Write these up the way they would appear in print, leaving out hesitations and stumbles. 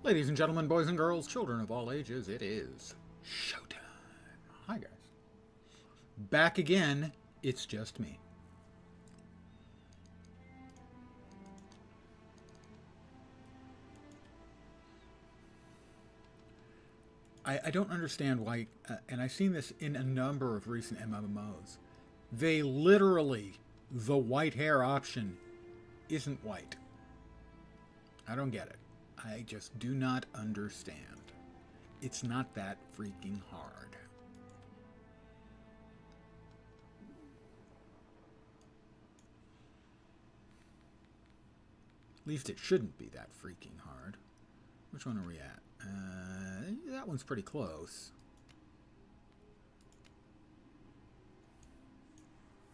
Ladies and gentlemen, boys and girls, children of all ages, it is showtime. Hi, guys. Back again, it's just me. I don't understand why, and I've seen this in a number of recent MMOs. They literally, the white hair option isn't white. I don't get it. I just do not understand. It's not that freaking hard. At least it shouldn't be that freaking hard. Which one are we at? That one's pretty close.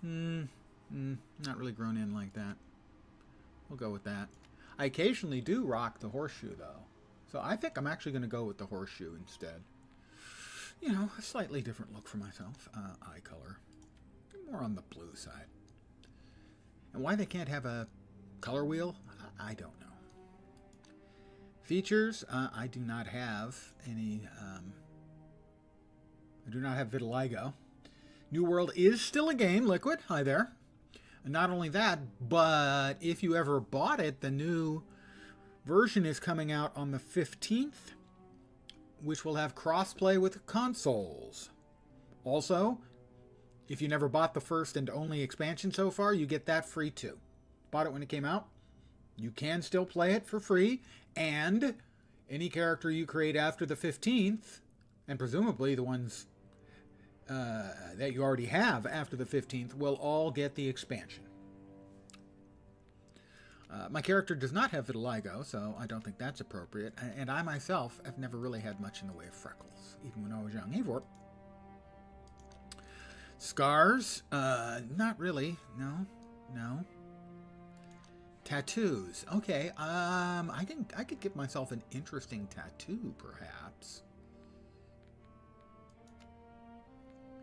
Not really grown in like that. We'll go with that. I occasionally do rock the horseshoe, though. So I think I'm actually going to go with the horseshoe instead. You know, a slightly different look for myself. Eye color. More on the blue side. And why they can't have a color wheel, I don't know. Features, I do not have any, I do not have vitiligo. New World is still a game, Liquid. Hi there. And not only that, but if you ever bought it, the new version is coming out on the 15th, which will have crossplay with consoles. Also, if you never bought the first and only expansion so far, you get that free too. Bought it when it came out. You can still play it for free, and any character you create after the 15th, and presumably the ones that you already have after the 15th, will all get the expansion. My character does not have vitiligo, so I don't think that's appropriate, and I myself have never really had much in the way of freckles, even when I was young. Hey, Vorp. Scars? Not really. No. Tattoos. Okay, I could give myself an interesting tattoo, perhaps.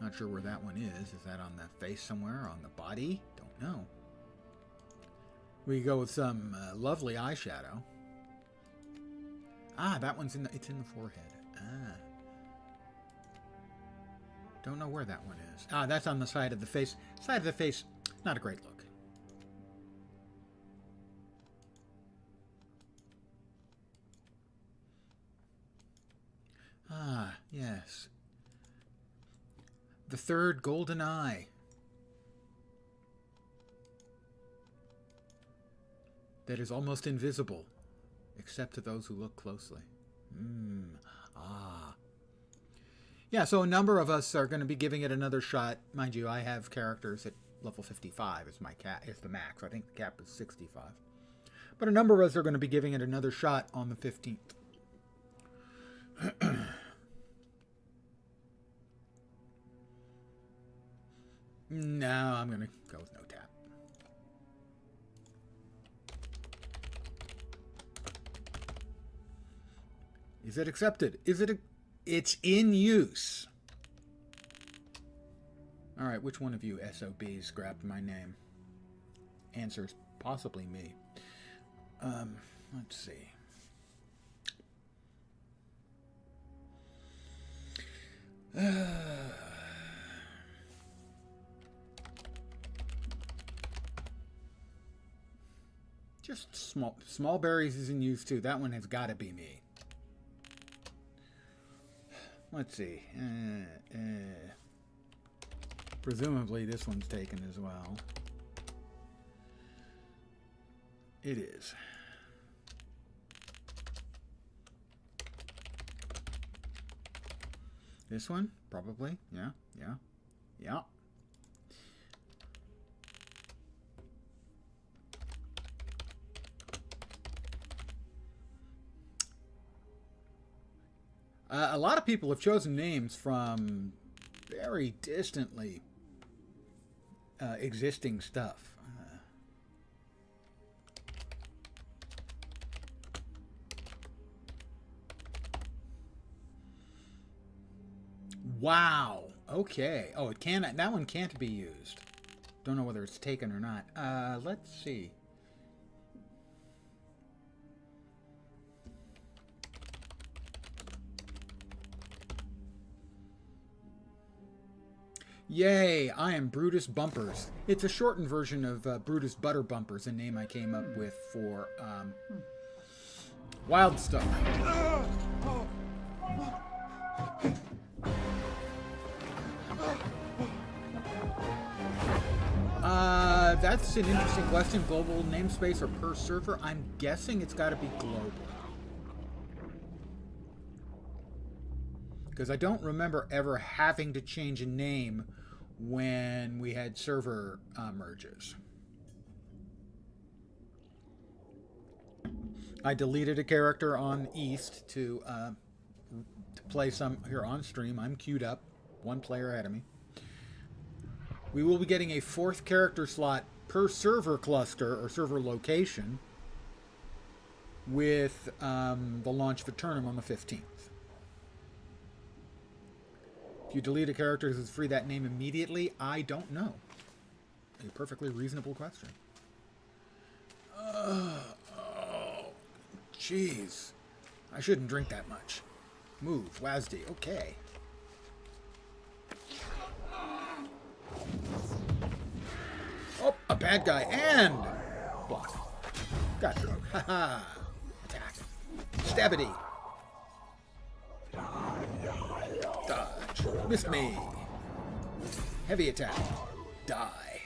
Not sure where that one is. Is that on the face somewhere? On the body? Don't know. We go with some lovely eyeshadow. Ah, that one's it's in the forehead. Ah. Don't know where that one is. Ah, that's on the side of the face. Side of the face, not a great look. Ah, yes. The third golden eye. That is almost invisible, except to those who look closely. Yeah, so a number of us are going to be giving it another shot. Mind you, I have characters at level 55 is my cap, is the max. I think the cap is 65. But a number of us are going to be giving it another shot on the 15th. No, I'm going to go with no tap. Is it accepted? Is it it's in use. All right, which one of you SOBs grabbed my name? Answers possibly me. Let's see. Just small berries is in use too. That one has got to be me. Let's see. Presumably this one's taken as well. It is. This one? Probably. Yeah. A lot of people have chosen names from very distantly existing stuff. Wow. Okay. Oh, it can. That one can't be used. Don't know whether it's taken or not. Let's see. Yay, I am Brutus Bumpers. It's a shortened version of Brutus Butter Bumpers, a name I came up with for Wildstar. That's an interesting question. Global namespace or per server? I'm guessing it's got to be global. Because I don't remember ever having to change a name when we had server merges. I deleted a character on East to play some here on stream. I'm queued up, one player ahead of me. We will be getting a 4th character slot per server cluster or server location with the launch of Aeturnum on the 15th. If you delete a character, does it free that name immediately? I don't know. A perfectly reasonable question. Oh, jeez. I shouldn't drink that much. Move, WASD. Okay. Oh, a bad guy and block. Got through. Haha. Attack. Stabbity. Dodge. Missed me. Heavy attack. Die.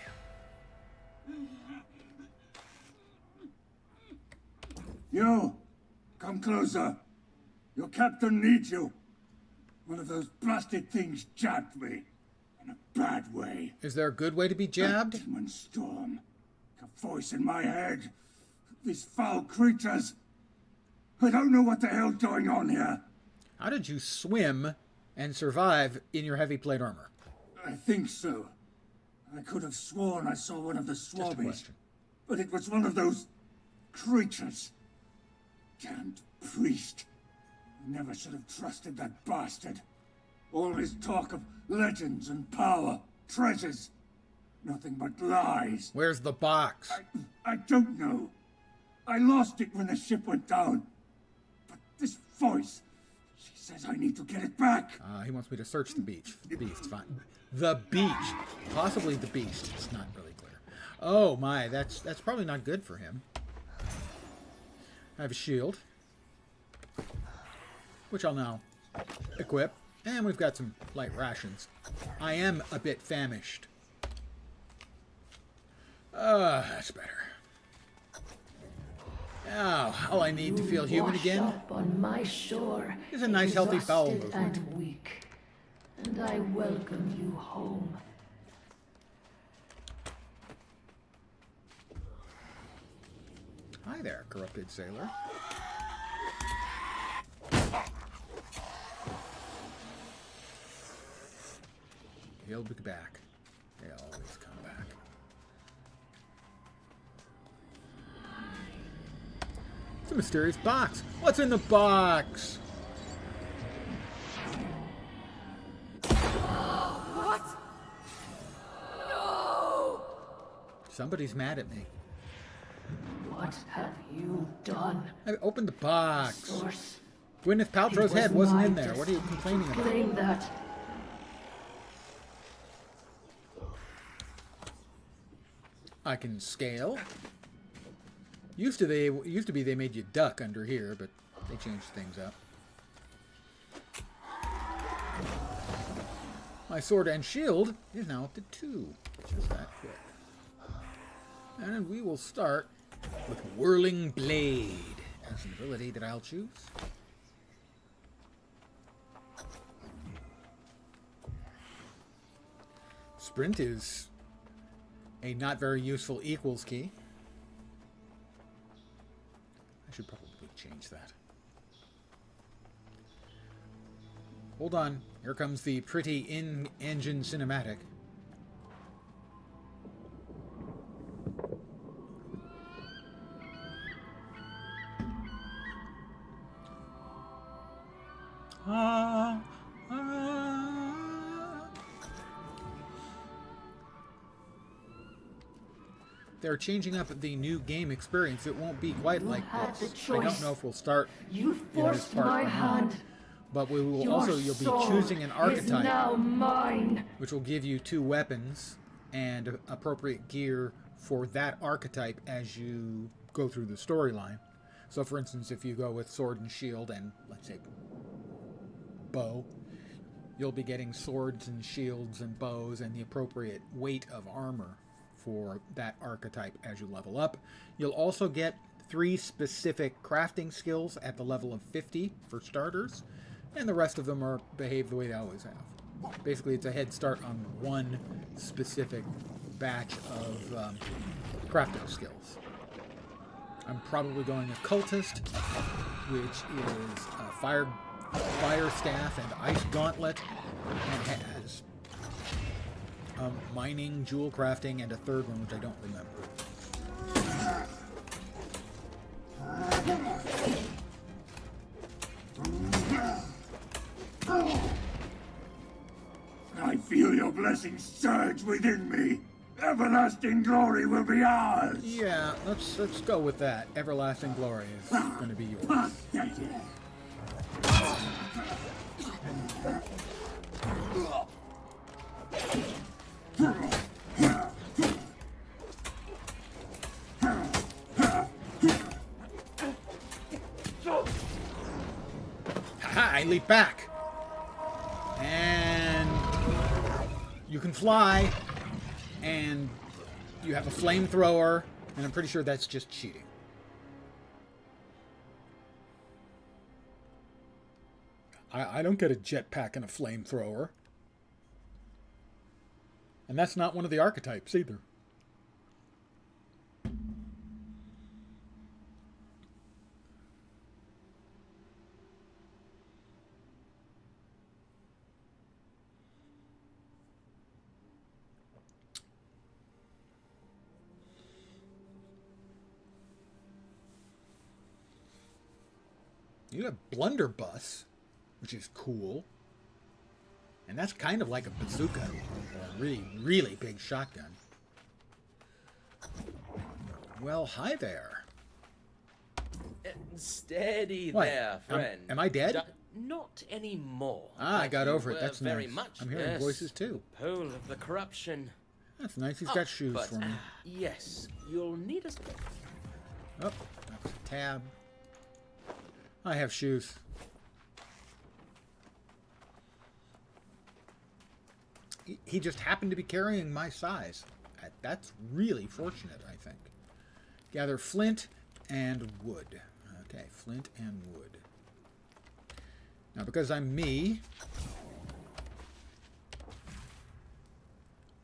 You! Come closer. Your captain needs you. One of those blasted things jabbed me. In a bad way. Is there a good way to be jabbed? A demon storm. A voice in my head. These foul creatures. I don't know what the hell's going on here. How did you swim and survive in your heavy plate armor? I think so. I could have sworn I saw one of the swabbies. But it was one of those creatures. Damned priest. I never should have trusted that bastard. All his talk of legends and power, treasures. Nothing but lies. Where's the box? I don't know. I lost it when the ship went down. But this voice, she says I need to get it back. He wants me to search the beach. The beast, fine. The beach. Possibly the beast. It's not really clear. Oh my, that's probably not good for him. I have a shield, which I'll now equip. And we've got some light rations. I am a bit famished. That's better. Now, all I need to feel human again up on my shore, is a nice healthy bowel exhausted movement. and weak, and I welcome you home. Hi there, corrupted sailor. He'll be back. They always come back. It's a mysterious box. What's in the box? What? No! Somebody's mad at me. What have you done? I opened the box. Source. Gwyneth Paltrow's It was head wasn't my in there. What are you complaining about? Claim that. I can scale. Used to be they made you duck under here, but they changed things up. My sword and shield is now up to 2. Just that quick. And we will start with Whirling Blade as an ability that I'll choose. Sprint is a not very useful equals key. I should probably change that. Hold on. Here comes the pretty in-engine cinematic. They're changing up the new game experience. It won't be quite like this. I don't know if we'll start You in this forced part my or not. hand. But we will Your you'll be soul choosing an is archetype, now mine. which will give you 2 weapons and appropriate gear for that archetype as you go through the storyline. So, for instance, if you go with sword and shield and, let's say, bow, you'll be getting swords and shields and bows and the appropriate weight of armor for that archetype as you level up. You'll also get 3 specific crafting skills at the level of 50 for starters, and the rest of them behave the way they always have. Basically, it's a head start on one specific batch of crafting skills. I'm probably going occultist, which is a fire staff and ice gauntlet, and has mining, jewel crafting, and a third one which I don't remember. I feel your blessings surge within me. Everlasting glory will be ours. Yeah, let's go with that. Everlasting glory is going to be yours. Haha, I leap back. And you can fly. And you have a flamethrower. And I'm pretty sure that's just cheating. I don't get a jetpack and a flamethrower. And that's not one of the archetypes either. You have blunderbuss, which is cool. And that's kind of like a bazooka, or a really, really big shotgun. Well, hi there. Steady What? there, friend. Am I dead? Not anymore. Ah, I But got you over it. were That's very nice. much, I'm hearing yes. voices too. Pole of the corruption. That's nice. He's got shoes But, for me. yes, you'll need us. Oh, that's a tab. I have shoes. He just happened to be carrying my size. That's really fortunate, I think. Gather flint and wood. Okay, flint and wood. Now, because I'm me,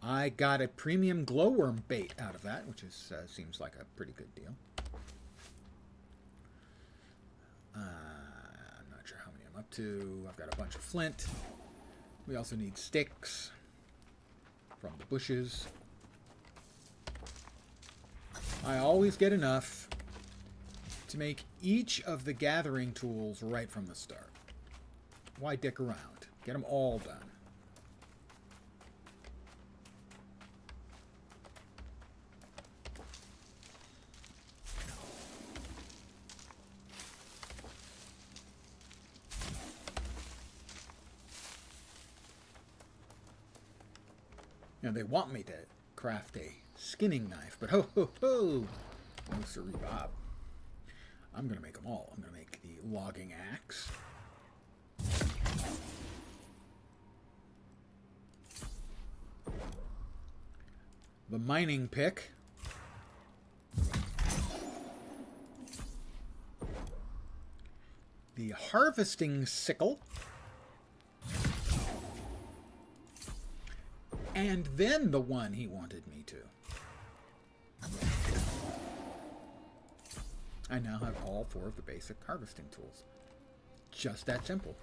I got a premium glowworm bait out of that, which is seems like a pretty good deal. I'm not sure how many I'm up to. I've got a bunch of flint. We also need sticks from the bushes. I always get enough to make each of the gathering tools right from the start. Why dick around? Get them all done. Now, they want me to craft a skinning knife, but ho ho ho! No siree Bob. I'm going to make them all. I'm going to make the logging axe. The mining pick. The harvesting sickle. And then the one he wanted me to. I now have all 4 of the basic harvesting tools. Just that simple.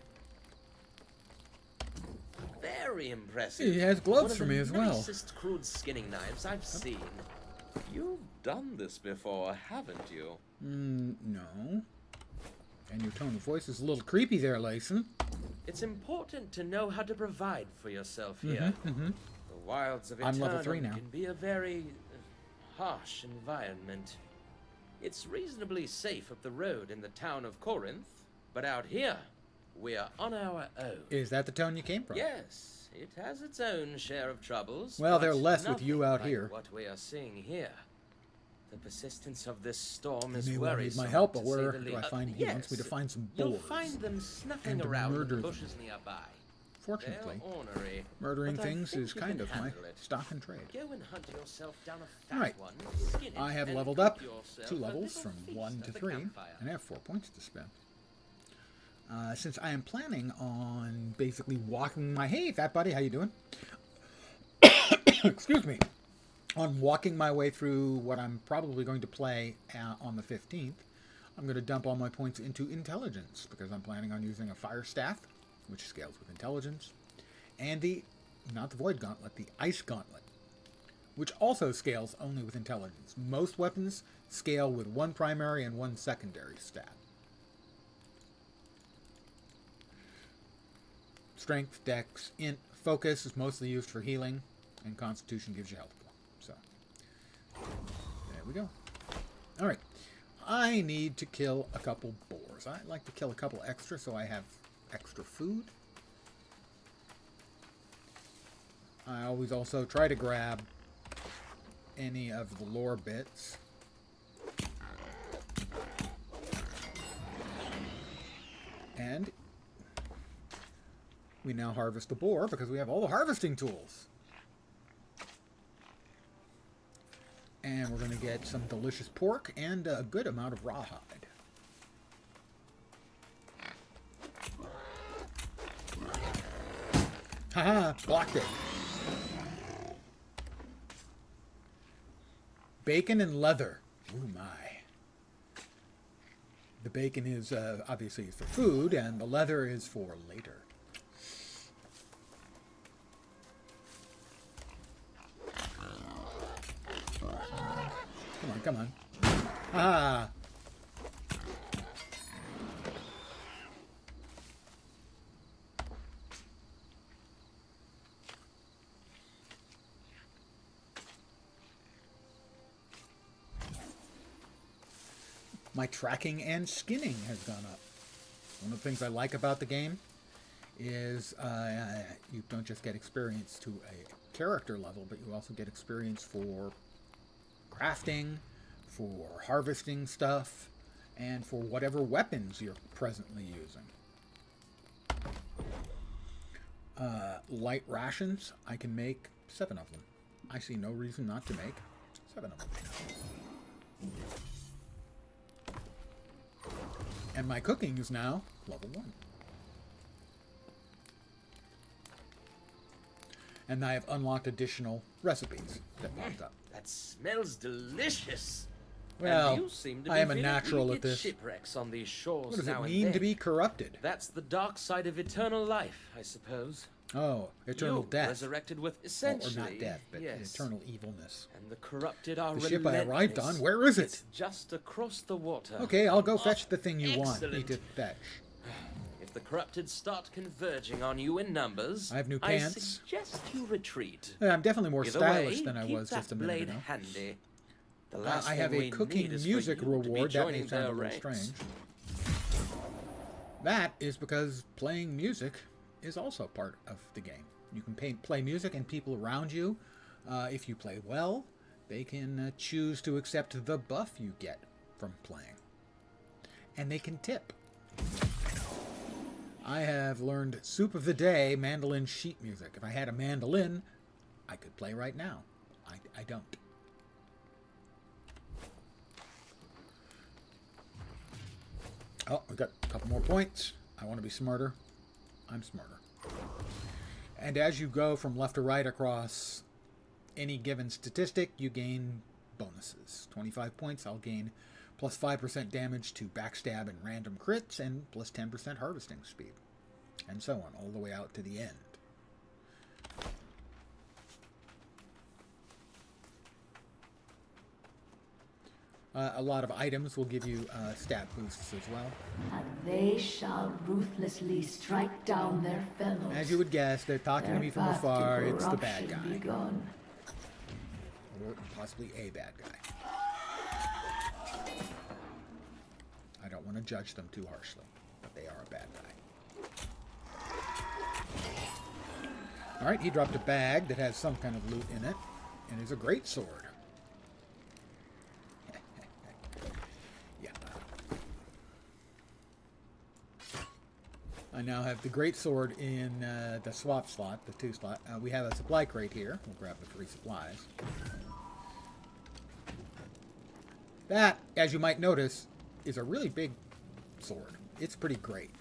Very impressive. He has gloves for me as well. One of the nicest crude skinning knives I've seen. You've done this before, haven't you? No. And your tone of voice is a little creepy there, Layson. It's important to know how to provide for yourself here. The wilds of I'm level 3 Aeturnum now. can be a very harsh environment. It's reasonably safe up the road in the town of Corinth, but out here, we're on our own. Is that the tone you came from? Yes, it has its own share of troubles. Well, but they're less with you nothing out like here. What we are seeing here. The persistence of this storm is You may well need worrisome. my help, but to say where the do I least. find? He wants me to Yes, find some you'll boars. find them snuffing and around in murder the them. bushes nearby. Fortunately, They're ornery, murdering but I things think is you kind can of my handle it. stock and trade. Go and hunt yourself down a fat Alright. one, skin it, I have and leveled cook up yourself 2 a levels little from feast 1 to at the 3, campfire. and I have 4 points to spend. Since I am planning on basically walking my... Hey, fat buddy, how you doing? Excuse me. On walking my way through what I'm probably going to play on the 15th, I'm going to dump all my points into intelligence, because I'm planning on using a fire staff, which scales with intelligence, and not the void gauntlet, the ice gauntlet, which also scales only with intelligence. Most weapons scale with 1 primary and 1 secondary stat. Strength, dex, int, focus is mostly used for healing, and constitution gives you health. So, there we go. Alright, I need to kill a couple boars. I like to kill a couple extra so I have extra food. I always also try to grab any of the lore bits. And we now harvest a boar because we have all the harvesting tools. And we're going to get some delicious pork and a good amount of rawhide. Haha, blocked it. Bacon and leather. Ooh, my. The bacon is obviously for food, and the leather is for later. Come on, come on. Ah! My tracking and skinning has gone up. One of the things I like about the game is you don't just get experience to a character level, but you also get experience for crafting, for harvesting stuff, and for whatever weapons you're presently using. Light rations, I can make 7 of them. I see no reason not to make 7 of them. And my cooking is now level 1. And I have unlocked additional recipes that popped up. That smells delicious. Well, and you seem to I be am a feeling natural we at get this. Shipwrecks on these shores What does now it and mean to then. be corrupted? That's the dark side of eternal life, I suppose. Oh, eternal You death. resurrected with Or essentially, not death, but yes. eternal evilness. And the corrupted are The ship I arrived relentless. on, where is it? It's just across the water. Okay, I'll go fetch the thing you want me Excellent. to fetch. If the corrupted start converging on you in numbers, I have new I pants. suggest you retreat. I'm definitely more Either stylish way, than I keep was that just a minute blade ago. handy. The last I have thing a we cooking need is for music you to be reward. That may joining sound a their little ranks. strange. That is because playing music is also part of the game. You can play music, and people around you, if you play well, they can choose to accept the buff you get from playing. And they can tip. I have learned soup of the day, mandolin sheet music. If I had a mandolin, I could play right now. I don't. Oh, we got a couple more points. I want to be smarter. I'm smarter. And as you go from left to right across any given statistic, you gain bonuses. 25 points, I'll gain plus 5% damage to backstab and random crits, and plus 10% harvesting speed. And so on, all the way out to the end. A lot of items will give you stat boosts as well. And they shall ruthlessly strike down their fellows. As you would guess, they're talking to me from Their path to afar. It's the bad corruption guy. begun. Or possibly a bad guy. I don't want to judge them too harshly, but they are a bad guy. Alright, he dropped a bag that has some kind of loot in it, and is a great sword. Yeah. I now have the great sword in the swap slot, the 2 slot. We have a supply crate here. We'll grab the free supplies. That, as you might notice, is a really big sword. It's pretty great.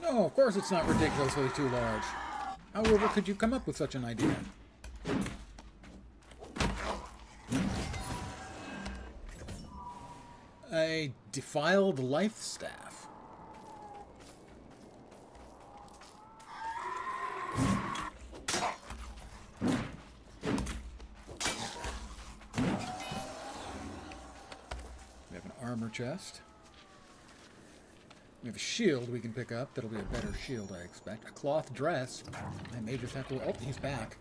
No, of course it's not ridiculously too large. However, could you come up with such an idea? A defiled life staff. We have an armor chest. We have a shield we can pick up. That'll be a better shield, I expect. A cloth dress. I may just have to... Oh, he's back.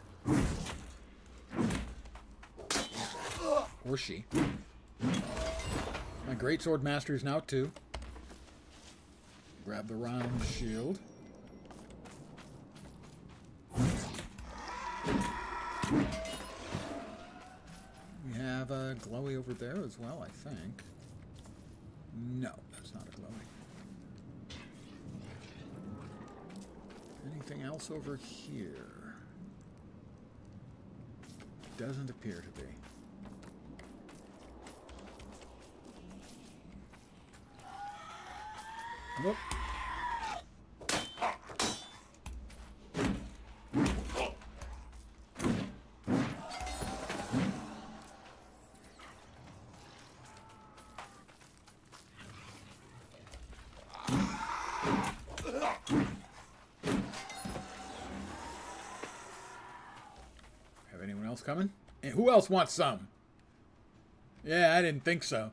Or she. My greatsword master is now 2. Grab the round shield. We have a glowy over there as well, I think. No, that's not a glowy. Anything else over here? Doesn't appear to be. Whoop. Have anyone else coming? And who else wants some? Yeah, I didn't think so.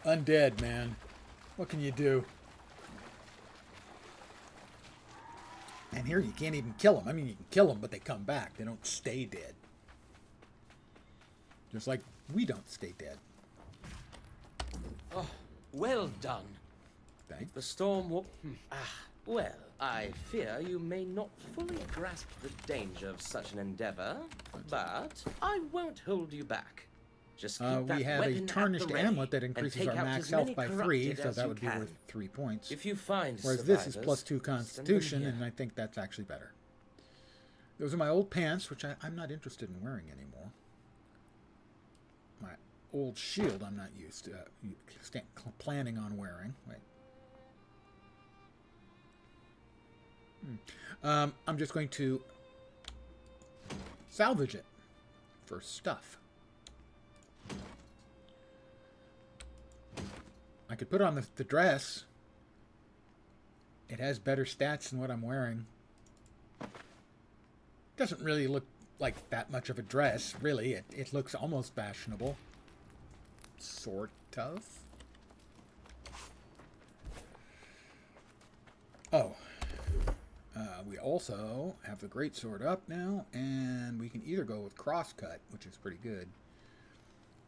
Undead, man. What can you do? And here you can't even kill them. I mean, you can kill them, but they come back. They don't stay dead. Just like we don't stay dead. Oh, well done. Thanks. The storm will... well, I fear you may not fully grasp the danger of such an endeavor, but I won't hold you back. Just keep that we have a weapon tarnished at the ready amulet that and increases take our out max as many health by 3, corrupted so as that you would be can. worth 3 points. If you find Whereas this is survivors, plus 2 send them constitution, here. and I think that's actually better. Those are my old pants, which I'm not interested in wearing anymore. My old shield I'm not used to, planning on wearing. Wait. I'm just going to salvage it for stuff. I could put on the dress. It has better stats than what I'm wearing. Doesn't really look like that much of a dress, really. It looks almost fashionable. Sort of. Oh. We also have the greatsword up now, and we can either go with crosscut, which is pretty good.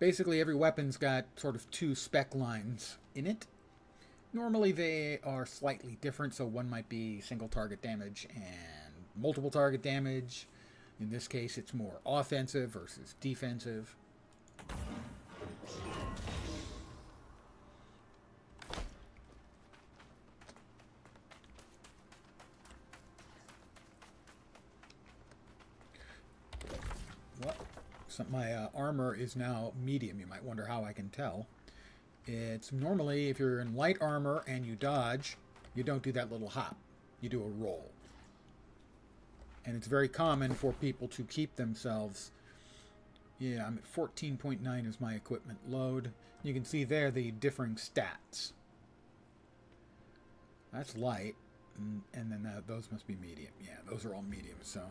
Basically, every weapon's got sort of 2 spec lines in it. Normally, they are slightly different, so one might be single target damage and multiple target damage. In this case, it's more offensive versus defensive. My armor is now medium. You might wonder how I can tell. It's normally, if you're in light armor and you dodge, you don't do that little hop. You do a roll. And it's very common for people to keep themselves... Yeah, I'm at 14.9 is my equipment load. You can see there the differing stats. That's light. And then those must be medium. Yeah, those are all medium, so...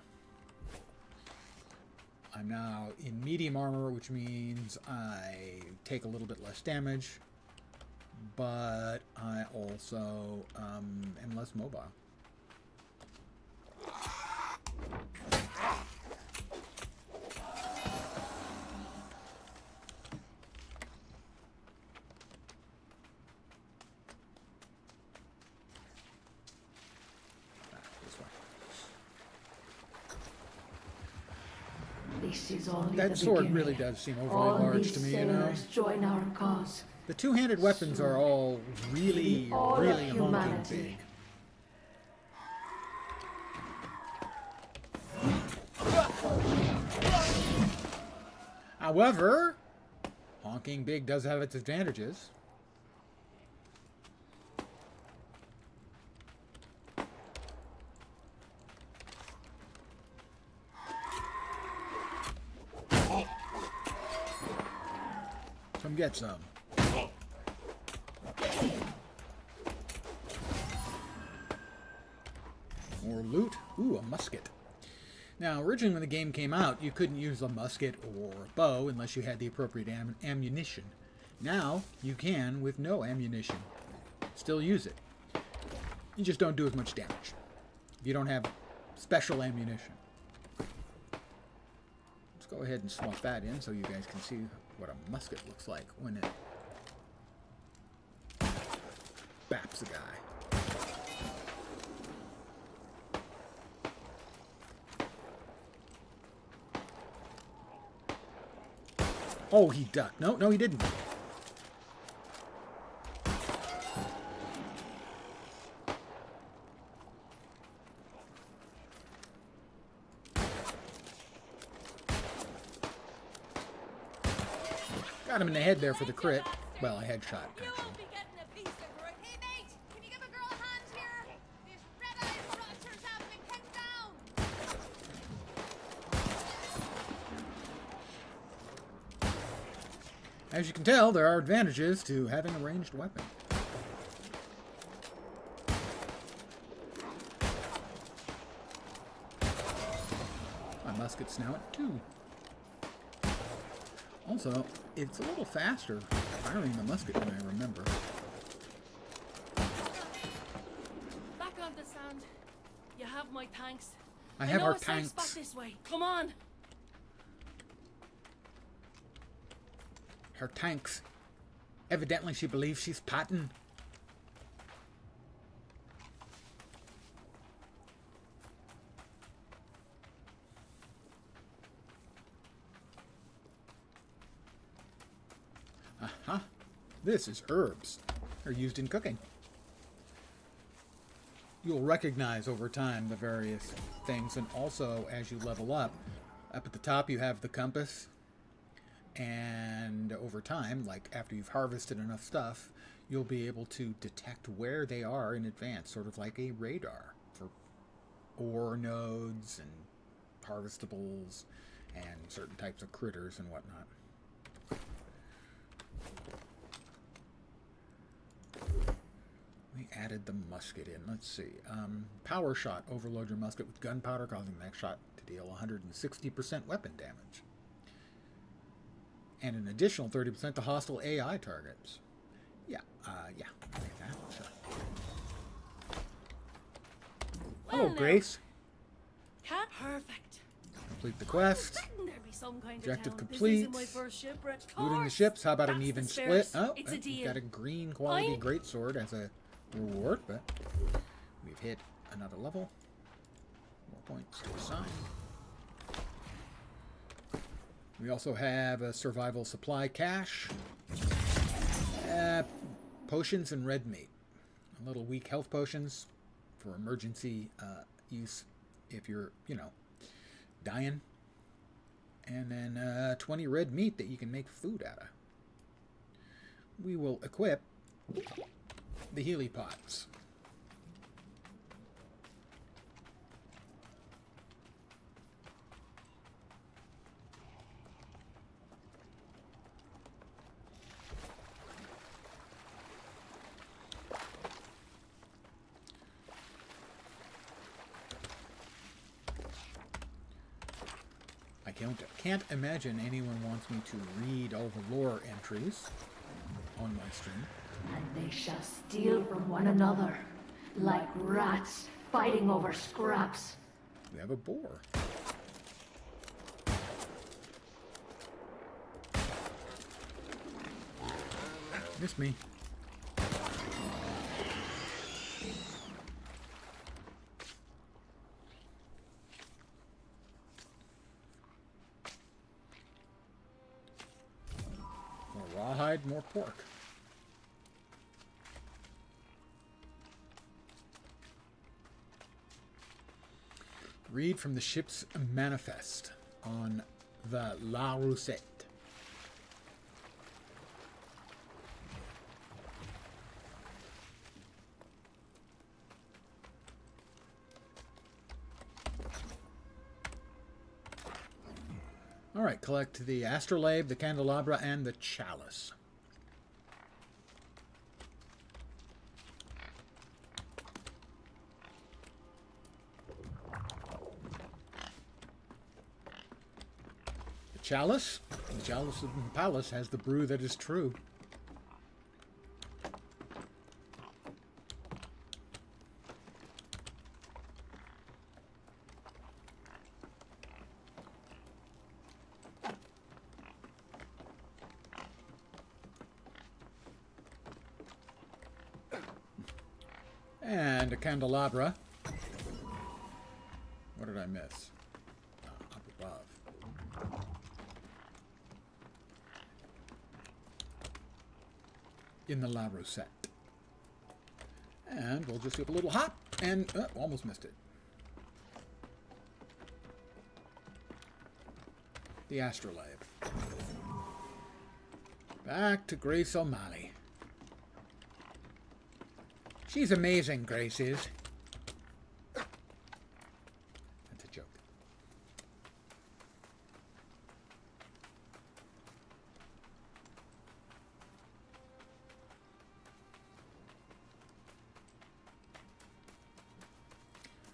I'm now in medium armor, which means I take a little bit less damage, but I also am less mobile. This is only That the sword beginning. really does seem overly All large these to me, you know? sailors join our cause. The two-handed weapons are all really, All of really honking humanity. big. However, honking big does have its advantages. Come get some. More loot. Ooh, a musket. Now, originally when the game came out, you couldn't use a musket or a bow unless you had the appropriate ammunition. Now, you can with no ammunition. Still use it. You just don't do as much damage. If you don't have special ammunition. Let's go ahead and swap that in so you guys can see what a musket looks like when it baps a guy. Oh, he ducked. No, no, he didn't. Got him in the head there for the crit. Well, a headshot, You actually. won't be getting a piece of root. Hey, mate, can you give a girl a hand here? These red-eyed rotters have me pinned down. As you can tell, there are advantages to having a ranged weapon. My musket's now at 2. Also, it's a little faster firing the musket than I remember. Back on the sand. You have my thanks. I have know our a safe spot tanks. this way. Come on. Her tanks. Evidently she believes she's Patton. Aha. This is herbs. They're used in cooking. You'll recognize over time the various things, and also as you level up at the top you have the compass. And over time, like after you've harvested enough stuff, you'll be able to detect where they are in advance, sort of like a radar for ore nodes and harvestables and certain types of critters and whatnot. We added the musket in. Let's see. Power shot. Overload your musket with gunpowder, causing the next shot to deal 160% weapon damage. And an additional 30% to hostile AI targets. Yeah, yeah. I'll take that, sure. Well, Oh, now. Grace. Cat perfect. Complete the quest. There'd be some kind Objective of town. complete. This isn't my first shipwreck. Looting the Course. ships. How about an That's even the split? spirit. Oh, It's a we've deal. got a green quality Fine. greatsword as a reward, but we've hit another level. More points to assign. We also have a survival supply cache. Potions and red meat. A little weak health potions for emergency use if you're, dying. And then 20 red meat that you can make food out of. We will equip the Healy pots. can't imagine anyone wants me to read all the lore entries on my stream. And they shall steal from one another, like rats fighting over scraps. We have a boar. Miss me. More rawhide, more pork. Read from the ship's manifest on the La Roussette. All right, collect the astrolabe, the candelabra, and the chalice. The chalice of the palace has the brew that is true. And a candelabra. What did I miss? Up above. In the La Rosette. And we'll just give a little hop and almost missed it. The astrolabe. Back to Grace O'Malley. She's amazing, Grace is. That's a joke.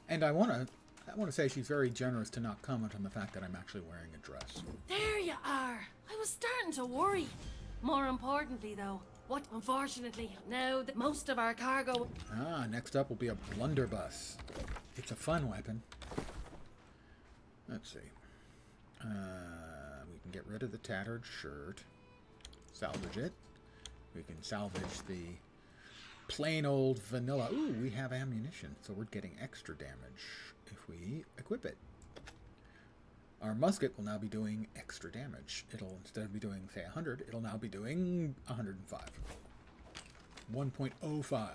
And I want to say she's very generous to not comment on the fact that I'm actually wearing a dress. There you are. I was starting to worry. More importantly, though, what, unfortunately, now that most of our cargo... Next up will be a blunderbuss. It's a fun weapon. Let's see. We can get rid of the tattered shirt. Salvage it. We can salvage the plain old vanilla. Ooh, we have ammunition, so we're getting extra damage if we equip it. Our musket will now be doing extra damage. It'll, instead of be doing, say, 100, it'll now be doing 105. 1.05.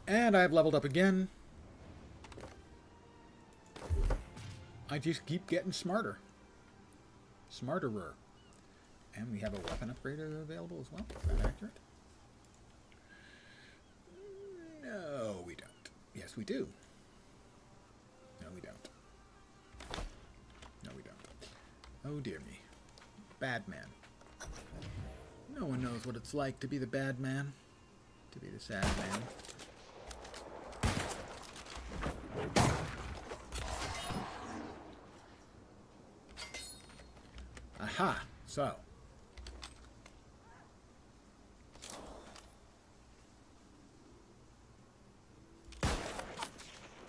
And I've leveled up again. I just keep getting smarter. Smarterer. And we have a weapon upgrade available as well. Is that accurate? No, we don't. Yes, we do. No, we don't. No, we don't. Oh, dear me. Bad man. No one knows what it's like to be the bad man. To be the sad man. Aha! So.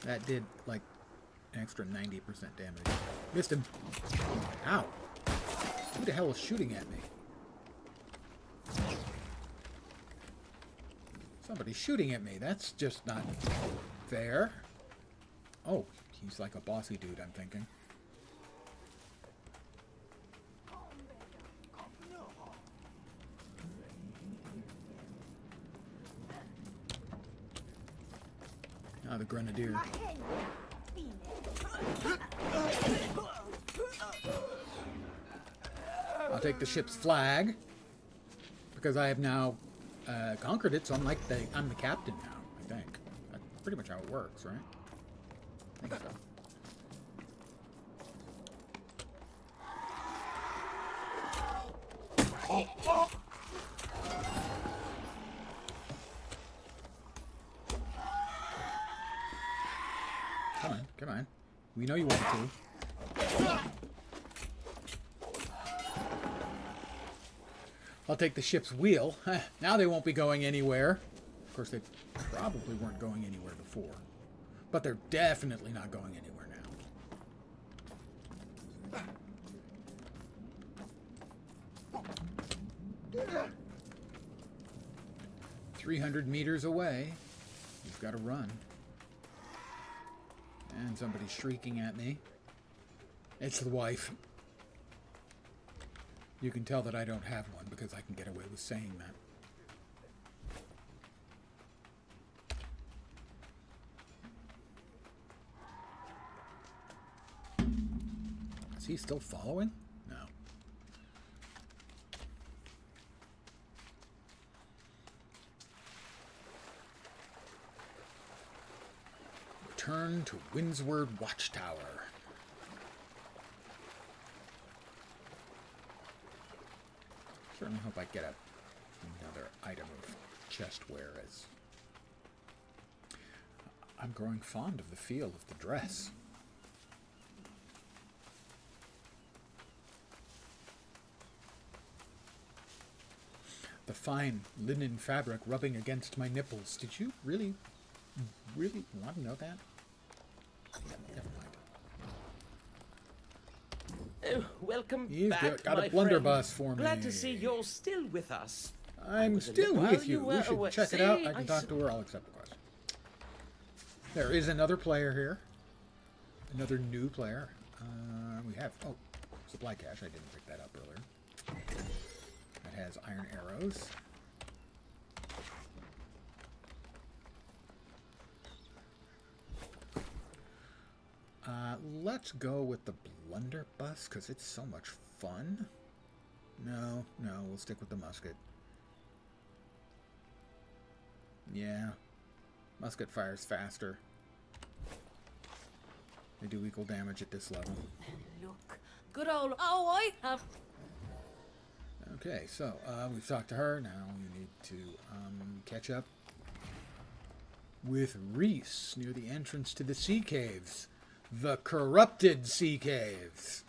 That did, like, an extra 90% damage. Missed him. Ow. Who the hell is shooting at me? Somebody's shooting at me. That's just not fair. Oh, he's like a bossy dude, I'm thinking. Ah, the grenadier. I'll take the ship's flag because I have now conquered it, so I'm I'm the captain now. I think that's pretty much how it works, right? I think so. Come on, come on. We know you want to. I'll take the ship's wheel. Now they won't be going anywhere. Of course, they probably weren't going anywhere before. But they're definitely not going anywhere now. 300 meters away. You've got to run. And somebody's shrieking at me. It's the wife. You can tell that I don't have one because I can get away with saying that. Is he still following? No. Return to Windsward Watchtower. Certainly hope I get another item of chestware, as I'm growing fond of the feel of the dress. The fine linen fabric rubbing against my nipples. Did you really want to know that? Yeah, never mind. Oh, welcome You've back, got my a blunderbuss friend. for me. Glad to see you're still with us. I'm still while with you you. were We should away. check it out. See, I can I talk to her. I'll accept the quest. There is another player here. Another new player. We have... Oh, supply cache. I didn't pick that up earlier. That has iron arrows. Let's go with the blunderbuss, because it's so much fun. No, we'll stick with the musket. Yeah, musket fires faster. They do equal damage at this level. Look, good old. Oh, I have. Okay, so we've talked to her. Now we need to catch up with Reese near the entrance to the sea caves. The corrupted sea caves.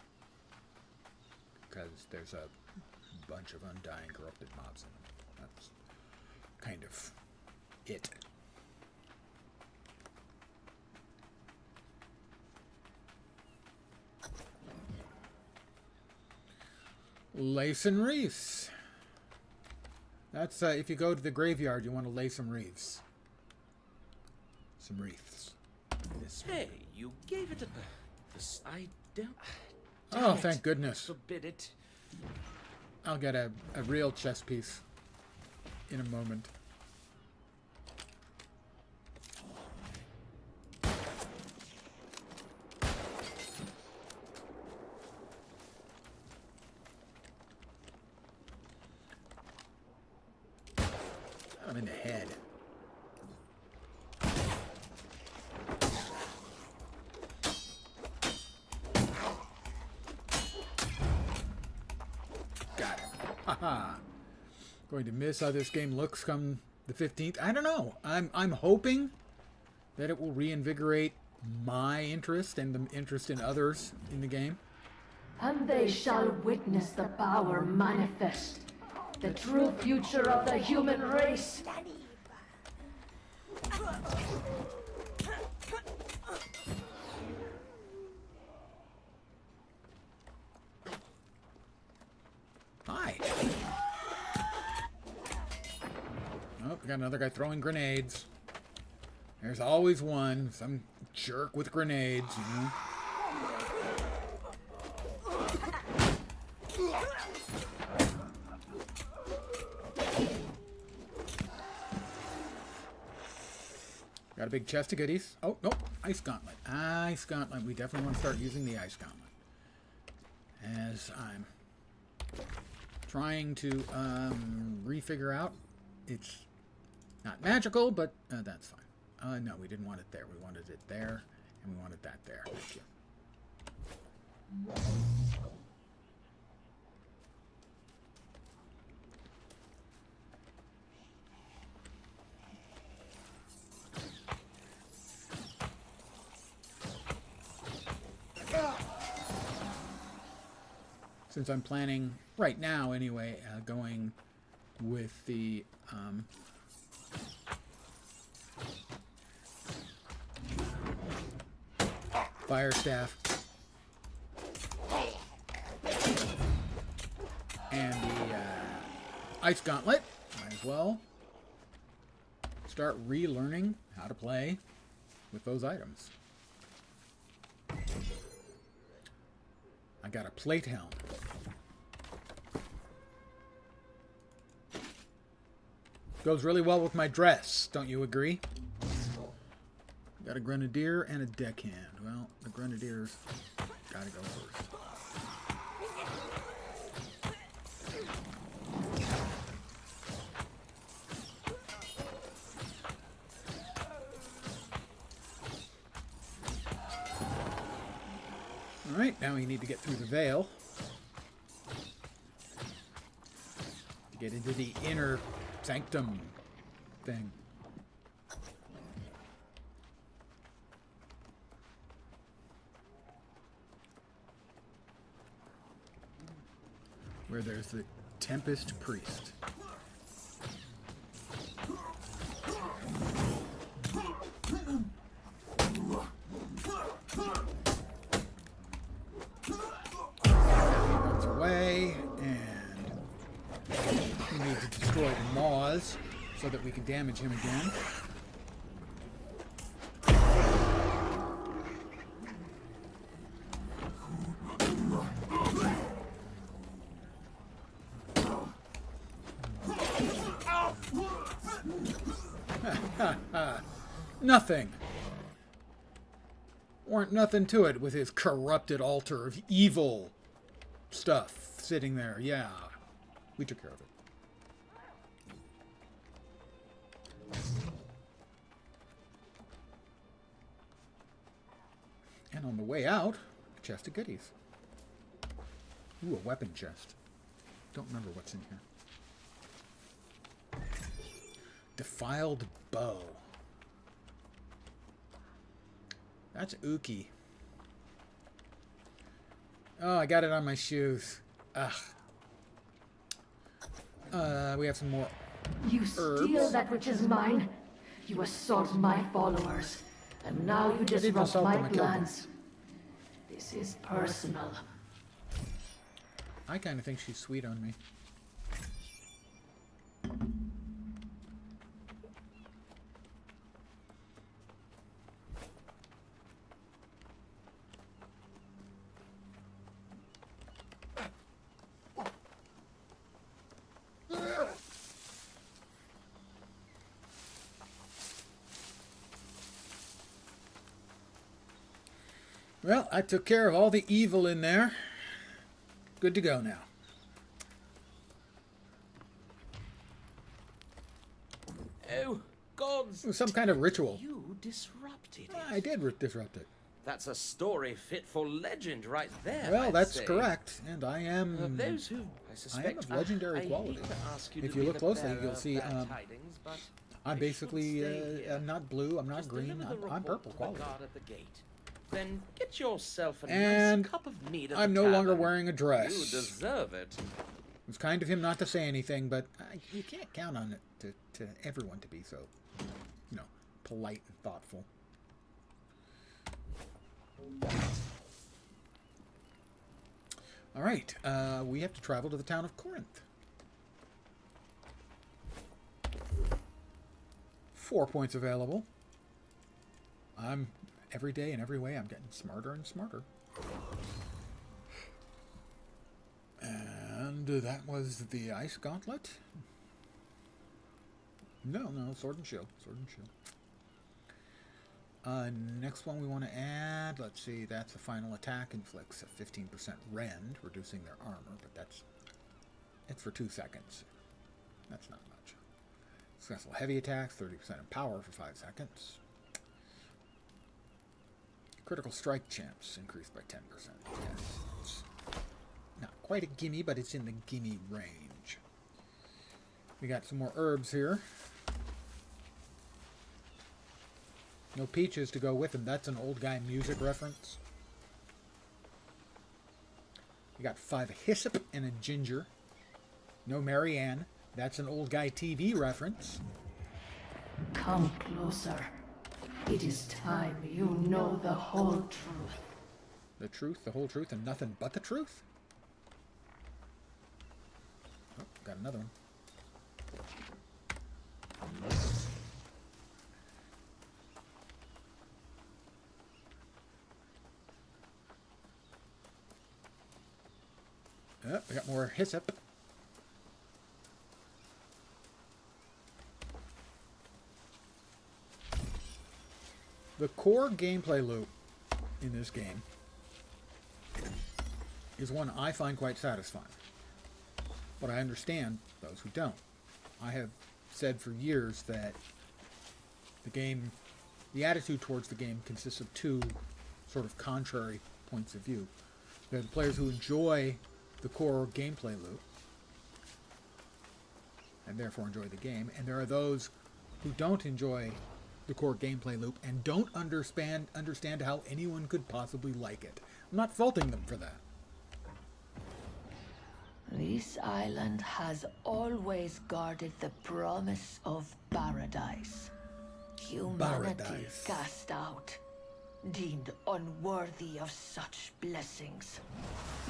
Because there's a bunch of undying corrupted mobs in them. That's kind of it. Lace and Reese. That's if you go to the graveyard, you want to lay some wreaths. Some wreaths. This Hey, you gave it a... I don't... Oh, thank goodness. Forbid it. I'll get a real chess piece in a moment. I'm in the head. Got it. Haha. Going to miss how this game looks come the 15th. I don't know. I'm hoping that it will reinvigorate my interest and the interest in others in the game. And they shall witness the power manifest, the true future of the human race. Hi. Oh, we got another guy throwing grenades. There's always one. Some jerk with grenades, you know. Got a big chest of goodies. Oh, nope. Ice Gauntlet. Ice Gauntlet. We definitely want to start using the Ice Gauntlet. As I'm trying to refigure out. It's not magical, but that's fine. No, we didn't want it there. We wanted it there, and we wanted that there. Thank you. Since I'm planning, right now anyway, going with the fire staff and the ice gauntlet. Might as well start relearning how to play with those items. I got a plate helm. Goes really well with my dress, don't you agree? Got a grenadier and a deckhand. Well, the grenadier's gotta go first. Alright, now we need to get through the veil. Get into the inner sanctum thing. Where there's the Tempest Priest. Runs away, and we need to destroy the maws so that we can damage him again. Nothing. Weren't nothing to it with his corrupted altar of evil stuff sitting there. Yeah, we took care of it. And on the way out, a chest of goodies. Ooh, a weapon chest. Don't remember what's in here. Defiled bow. That's ooky. Oh, I got it on my shoes. Ugh. We have some more You herbs. steal that which is mine. You assault my followers. And now you disrupt assault my them, I killed them. plans. This is personal. I kind of think she's sweet on me. Well, I took care of all the evil in there. Good to go now. Oh, gods! It was some kind of ritual. You disrupted it. I did disrupt it. That's a story fit for legend right there. Well, I'd that's say. correct. And I am... Those who I I am suspect of legendary I quality. hate to ask you If to you be look the closely, bearer you'll of see bad tidings, but I'm I basically should stay here. I'm not blue, I'm not Just green, deliver the I'm report purple to the quality. guard at the gate. Then get yourself a And nice cup of mead at I'm the no longer tavern. wearing a dress. You deserve it. It's kind of him not to say anything, but you can't count on it to everyone to be so, you know, polite and thoughtful. All right, we have to travel to the town of Corinth. 4 points available. I'm every day and every way I'm getting smarter and smarter. And that was the ice gauntlet. No, sword and shield. Sword and shield. Next one we want to add, let's see, that's a final attack, inflicts a 15% rend, reducing their armor, but it's for 2 seconds. That's not much. Successful heavy attacks, 30% in power for 5 seconds. Critical strike chance increased by 10%. Yes, it's not quite a gimme, but it's in the gimme range. We got some more herbs here. No peaches to go with them. That's an old guy music reference. We got 5 hyssop and a ginger. No Marianne. That's an old guy TV reference. Come closer. It is time you know the whole truth. The truth, the whole truth, and nothing but the truth? Oh, got another one. Oh, we got more hyssop. The core gameplay loop in this game is one I find quite satisfying. But I understand those who don't. I have said for years that the attitude towards the game consists of two sort of contrary points of view. There are the players who enjoy the core gameplay loop and therefore enjoy the game, and there are those who don't enjoy the core gameplay loop and don't understand how anyone could possibly like it. I'm not faulting them for that. This island has always guarded the promise of paradise. Humanity Paradise. cast out, deemed unworthy of such blessings.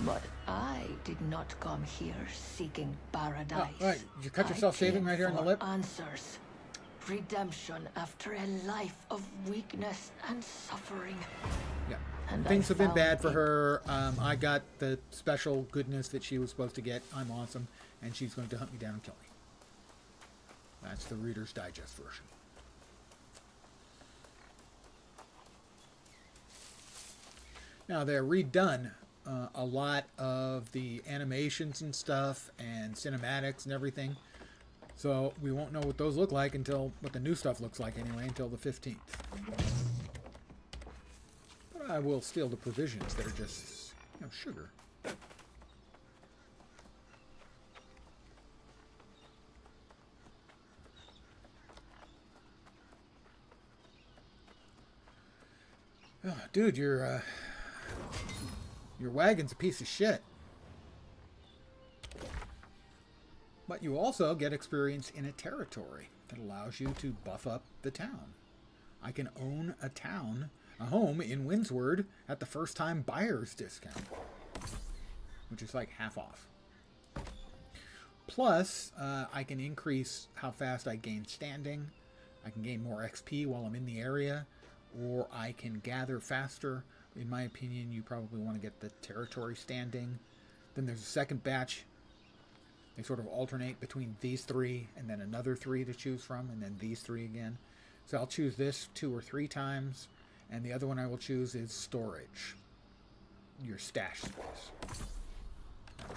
But I did not come here seeking paradise. Oh, right. You cut yourself I shaving came right here in the for lip? Answers. Redemption after a life of weakness and suffering. Yeah. And Things I have been found bad for it. her. I got the special goodness that she was supposed to get. I'm awesome. And she's going to hunt me down and kill me. That's the Reader's Digest version. Now, they're redone a lot of the animations and stuff and cinematics and everything. So we won't know what those look like until, what the new stuff looks like anyway, until the 15th. But I will steal the provisions that are just, sugar. Oh, dude, your wagon's a piece of shit. But you also get experience in a territory that allows you to buff up the town. I can own a home in Windsward at the first time buyer's discount, which is like half off. Plus, I can increase how fast I gain standing. I can gain more XP while I'm in the area, or I can gather faster. In my opinion, you probably want to get the territory standing. Then there's a second batch. They sort of alternate between these three and then another three to choose from, and then these three again. So I'll choose this 2 or 3 times, and the other one I will choose is storage. Your stash space.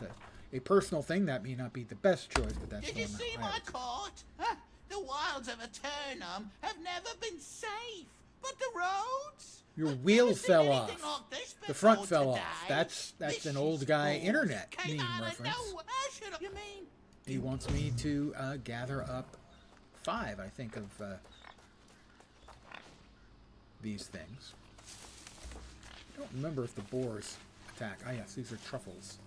That's a personal thing. That may not be the best choice, but that's Did the you one see I my have. court? Huh? The wilds of Aeturnum have never been safe, but the roads? Your I've wheel never seen fell anything off. like this The front before fell today. off. That's This an old guy is internet came meme out of reference. nowhere. How should I- You mean? He wants me to gather up 5, I think, of these things. I don't remember if the boars attack. Ah, yes, these are truffles.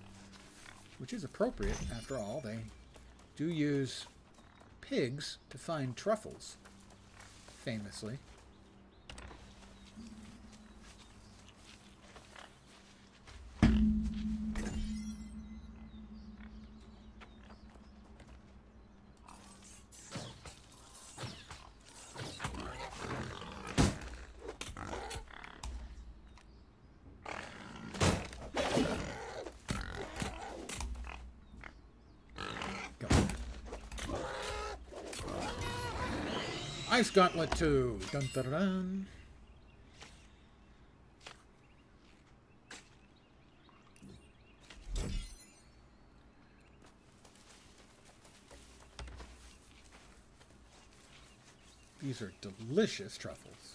Which is appropriate, after all. They do use pigs to find truffles, famously. Ice Gauntlet 2. Dun, dun, dun, dun. These are delicious truffles.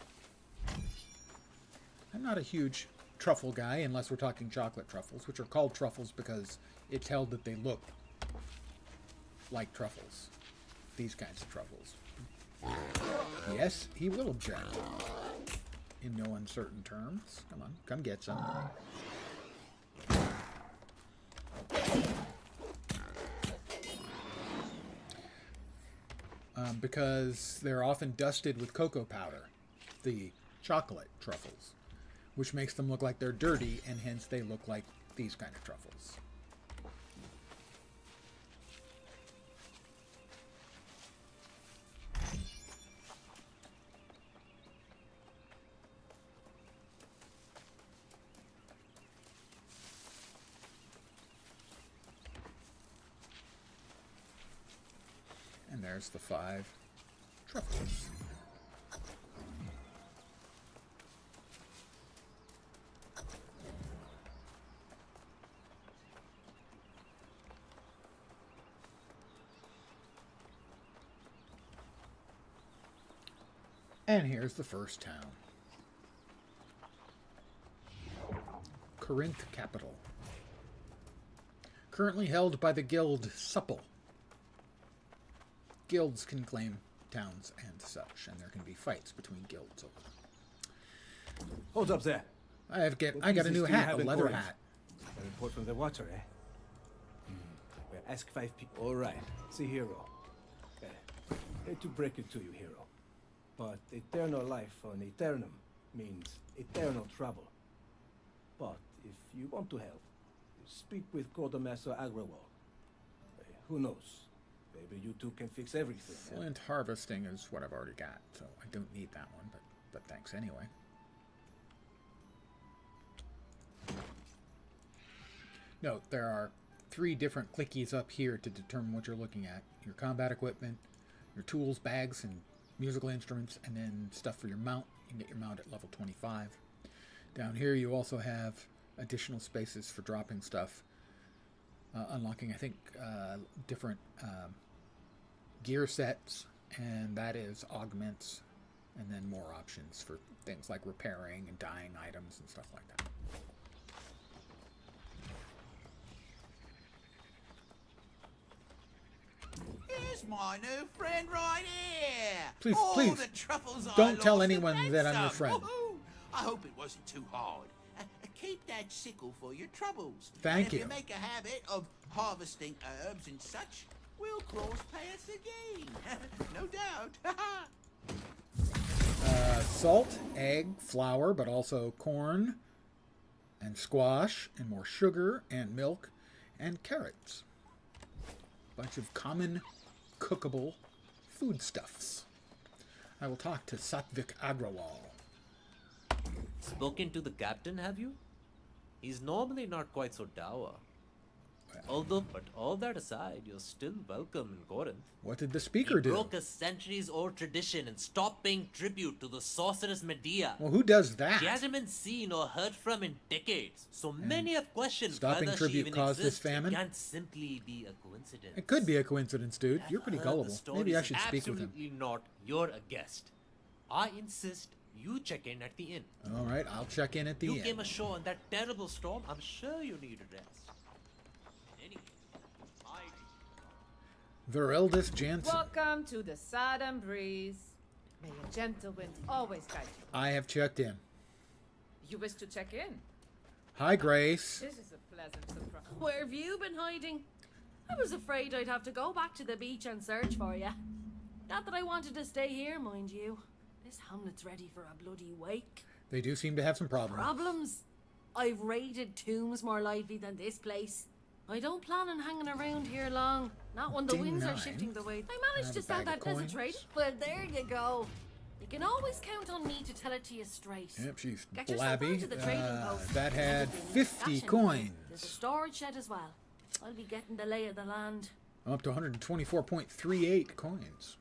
I'm not a huge truffle guy unless we're talking chocolate truffles, which are called truffles because it's held that they look like truffles. These kinds of truffles. Yes, he will object. In no uncertain terms. Come on, come get some. because they're often dusted with cocoa powder, the chocolate truffles, which makes them look like they're dirty, and hence they look like these kind of truffles. And there's the 5 truffles. And here's the first town. Corinth capital. Currently held by the guild Supple. Guilds can claim towns and such, and there can be fights between guilds over them. Hold up there. I got a new hat, a leather hat. A report from the Watcher, eh? Well, ask 5 people. All right. See, hero. Hate to break it to you, hero. But eternal life on Aeturnum means eternal trouble. But if you want to help, speak with Quartermaster Agrawal. Who knows? Maybe you two can fix everything. Flint harvesting is what I've already got, so I don't need that one, but thanks anyway. Note, there are 3 different clickies up here to determine what you're looking at. Your combat equipment, your tools, bags, and musical instruments, and then stuff for your mount. You can get your mount at level 25. Down here you also have additional spaces for dropping stuff. Unlocking, I think, different gear sets, and that is augments, and then more options for things like repairing and dyeing items and stuff like that. Here's my new friend right here. Please, All please, the truffles I don't tell lost and anyone then that I'm your some. friend. Woohoo! I hope it wasn't too hard. Keep that sickle for your troubles. Thank and you. If you make a habit of harvesting herbs and such, we'll cross paths again. No doubt. Salt, egg, flour, but also corn and squash and more sugar and milk and carrots. Bunch of common cookable foodstuffs. I will talk to Satvik Agrawal. Spoken to the captain, have you? He's normally not quite so dour. Although, but all that aside, you're still welcome in Corinth. What did the speaker He do? broke a centuries-old tradition and stopped paying tribute to the sorceress Medea. Well, who does that? She hasn't been seen or heard from in decades, so many have questioned stopping whether tribute she even caused this exists. famine? It can't simply be a coincidence. It could be a coincidence, dude. I've You're pretty heard the gullible. stories Maybe I and should speak with him. Absolutely not. You're a guest. I insist you check in at the inn. All right, I'll check in at the You end. came ashore in that terrible storm. I'm sure you need a rest. Anyway, Their eldest Jansen. Welcome to the Southern Breeze. May a gentle wind always guide you. I have checked in. You wish to check in? Hi, Grace. This is a pleasant surprise. Where have you been hiding? I was afraid I'd have to go back to the beach and search for you. Not that I wanted to stay here, mind you. This hamlet's ready for a bloody wake. They do seem to have some problems. Problems? I've raided tombs more lively than this place. I don't plan on hanging around here long. Not when the Ding winds are 9. shifting the way. I I managed have to a sell bag of that desert coins. trade. Well, there you go. You can always count on me to tell it to you straight. Yep, she's Get yourself blabby. onto the trading post. That had There's a 50 stash in there. coins. There's a storage shed as well. I'll be getting the lay of the land. Up to 124.38 coins.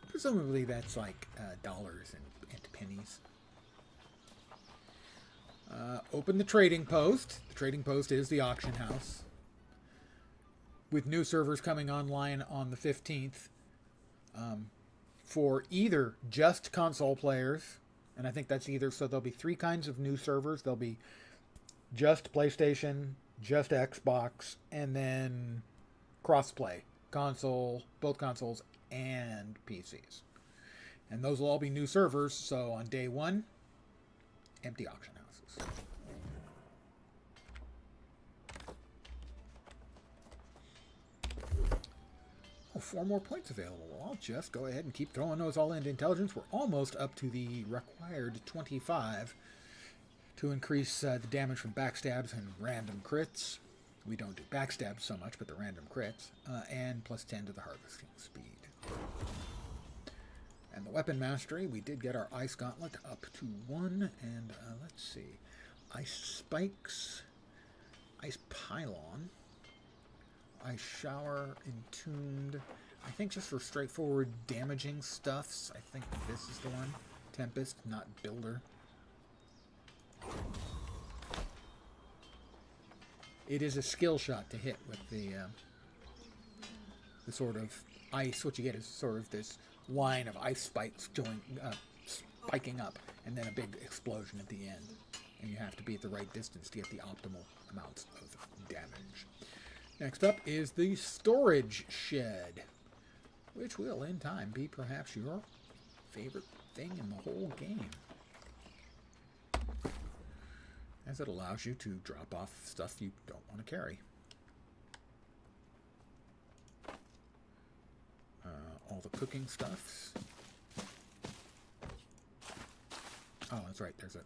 Presumably that's like dollars and pennies. Open the trading post. The trading post is the auction house. With new servers coming online on the 15th. For either just console players, and I think that's either, so there'll be 3 kinds of new servers. There'll be just PlayStation, just Xbox, and then crossplay. Console, both consoles, and PCs. And those will all be new servers, so on day 1, empty auction houses. Oh, 4 more points available. Well, I'll just go ahead and keep throwing those all into intelligence. We're almost up to the required 25 to increase the damage from backstabs and random crits. We don't do backstabs so much, but the random crits. And plus 10 to the harvesting speed. And the weapon mastery, we did get our Ice Gauntlet up to 1. And let's see. Ice Spikes, Ice Pylon, Ice Shower, Entombed. I think just for straightforward damaging stuffs, I think this is the one. Tempest, not Builder. It is a skill shot to hit with the sort of ice. What you get is sort of this line of ice spikes spiking up, and then a big explosion at the end. And you have to be at the right distance to get the optimal amounts of damage. Next up is the Storage Shed, which will, in time, be perhaps your favorite thing in the whole game, as it allows you to drop off stuff you don't want to carry. All the cooking stuffs. Oh, that's right. There's an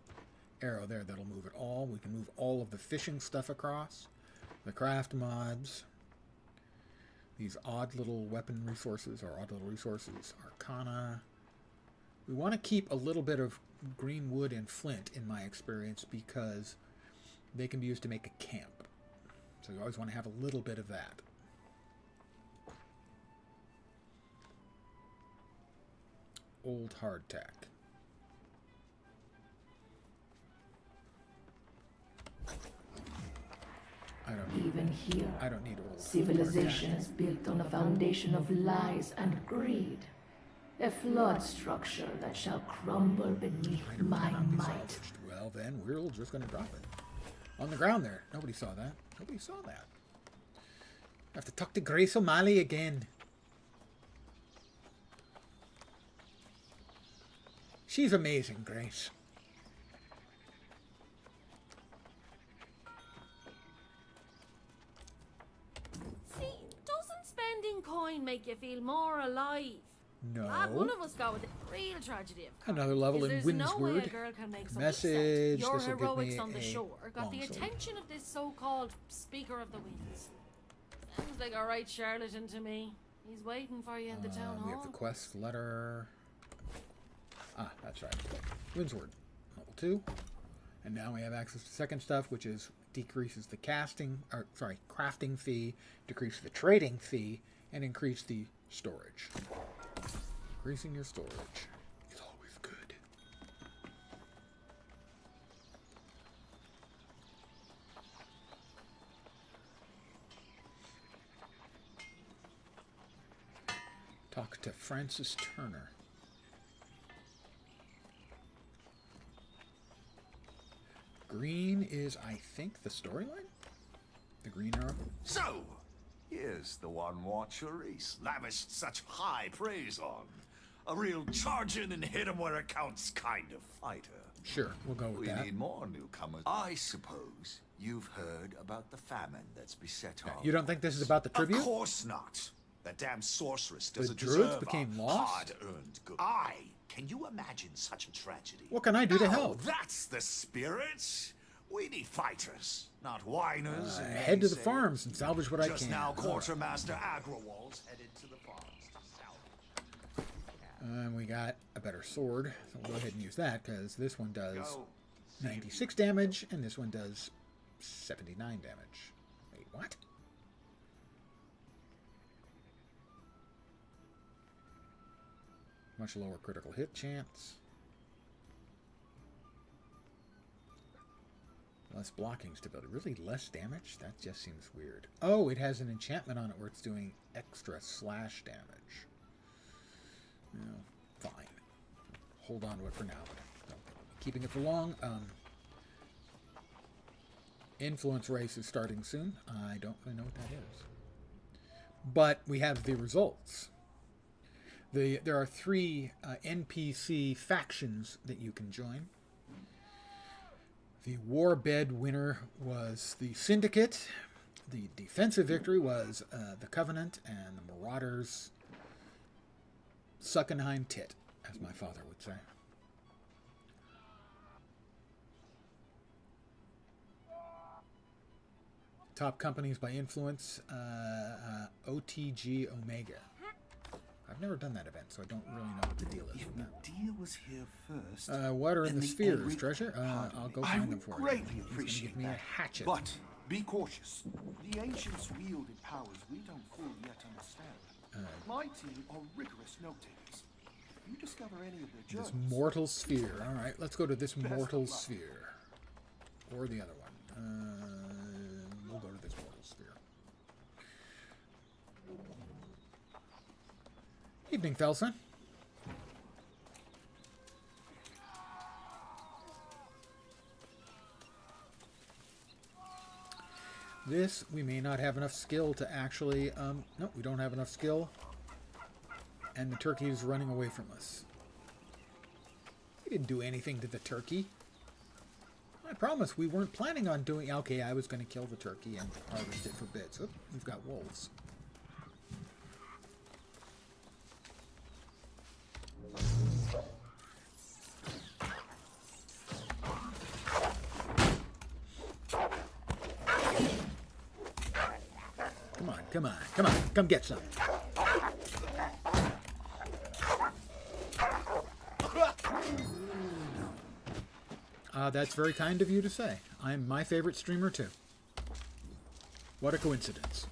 arrow there that'll move it all. We can move all of the fishing stuff across. The craft mods. These odd little weapon resources, or odd little resources. Arcana. We want to keep a little bit of green wood and flint, in my experience, because they can be used to make a camp. So you always want to have a little bit of that. Old hardtack. Even here, I don't need old civilization is built on a foundation of lies and greed. A flawed structure that shall crumble beneath my might. Salvaged. Well, then we're just going to drop it. On the ground there. Nobody saw that. Nobody saw that. I have to talk to Grace O'Malley again. She's amazing, Grace. See, doesn't spending coin make you feel more alive? No. Glad one of us got with the real tragedy of coin. Another level in There's no way a Windsward. girl can make something Message. Your This'll give heroics me on the a shore got the longsword. attention of this so-called Speaker of the Winds. Sounds like a right charlatan to me. He's waiting for you in the town hall. We have the quest letter. Ah, that's right. Windsward. Level 2. And now we have access to second stuff, which is decreases the crafting fee, decreases the trading fee, and increase the storage. Increasing your storage is always good. Talk to Francis Turner. Green is, I think, the storyline? The green arrow? So, here's the one Watcher Reese lavished such high praise on. A real charge in and hit him where it counts kind of fighter. Sure, we'll go with We that. need more newcomers. I suppose you've heard about the famine that's beset our You don't think this is about the tribute? Of course not. That damn sorceress doesn't druids deserve became our lost? hard-earned good. Can you imagine such a tragedy? What can I do to No, help? That's the spirit. We need fighters, not whiners. and Head to the naysayers. farms and salvage what I Just can. now, Quartermaster Agrawal's headed to the farms to salvage. And we got a better sword, so we'll go ahead and use that, because this one does Go. 96 damage, and this one does 79 damage. Wait, what? Much lower critical hit chance. Less blocking stability. Really less damage? That just seems weird. Oh, it has an enchantment on it where it's doing extra slash damage. No, fine. Hold on to it for now. Don't keeping it for long. Influence race is starting soon. I don't really know what that is. But we have the results. There are 3 NPC factions that you can join. The Warbed winner was the Syndicate. The defensive victory was the Covenant and the Marauders' Suckenheim tit, as my father would say. Top companies by influence, OTG Omega. I've never done that event, so I don't really know what the deal is. If Medea was here first, what are in then the the spheres, Elric- treasure? I'll go I find them would for you. greatly He's gonna appreciate give me a that. hatchet. But be cautious. The ancients wielded powers we don't fully yet understand. My team are rigorous note-takers. If you discover any of their This journals, mortal sphere. All right, let's go to this Best of mortal luck. sphere. Or the other one. We'll go to this mortal sphere. Evening, Felson. This, we may not have enough skill to actually... no, we don't have enough skill. And the turkey is running away from us. We didn't do anything to the turkey. I promise we weren't planning on doing... Okay, I was going to kill the turkey and harvest it for bits. Oop, we've got wolves. Come on, come on, come on. Come get some. That's very kind of you to say. I'm my favorite streamer, too. What a coincidence.